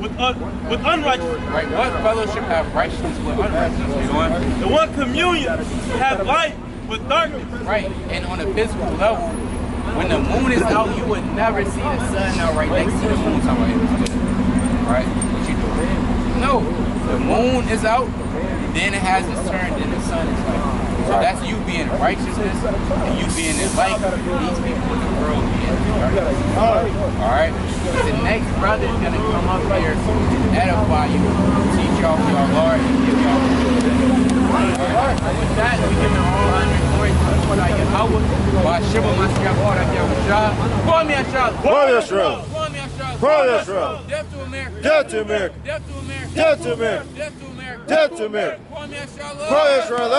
with unrighteousness? Right. What fellowship have righteousness with unrighteousness? The one communion have light with darkness. Right. And on a physical level, when the moon is out, you would never see the sun out right next to the moon. Right? What you doing? No. The moon is out, then it has its turn, then the sun is out. So that's you being in righteousness and you being in light. These people in the world being in darkness. Alright? The next brother is going to come up here and edify you, teach y'all who y'all are, and give y'all the Alright? With that, we give them all honor and glory to the Lord Yahweh. By Shibba Mashiach, Call me a child. Call me a child. Call me a child. Call me a child. Death to America. Death to America. Death to America. Death to America. Death to America. Death to America. Call me a child. Call me a child.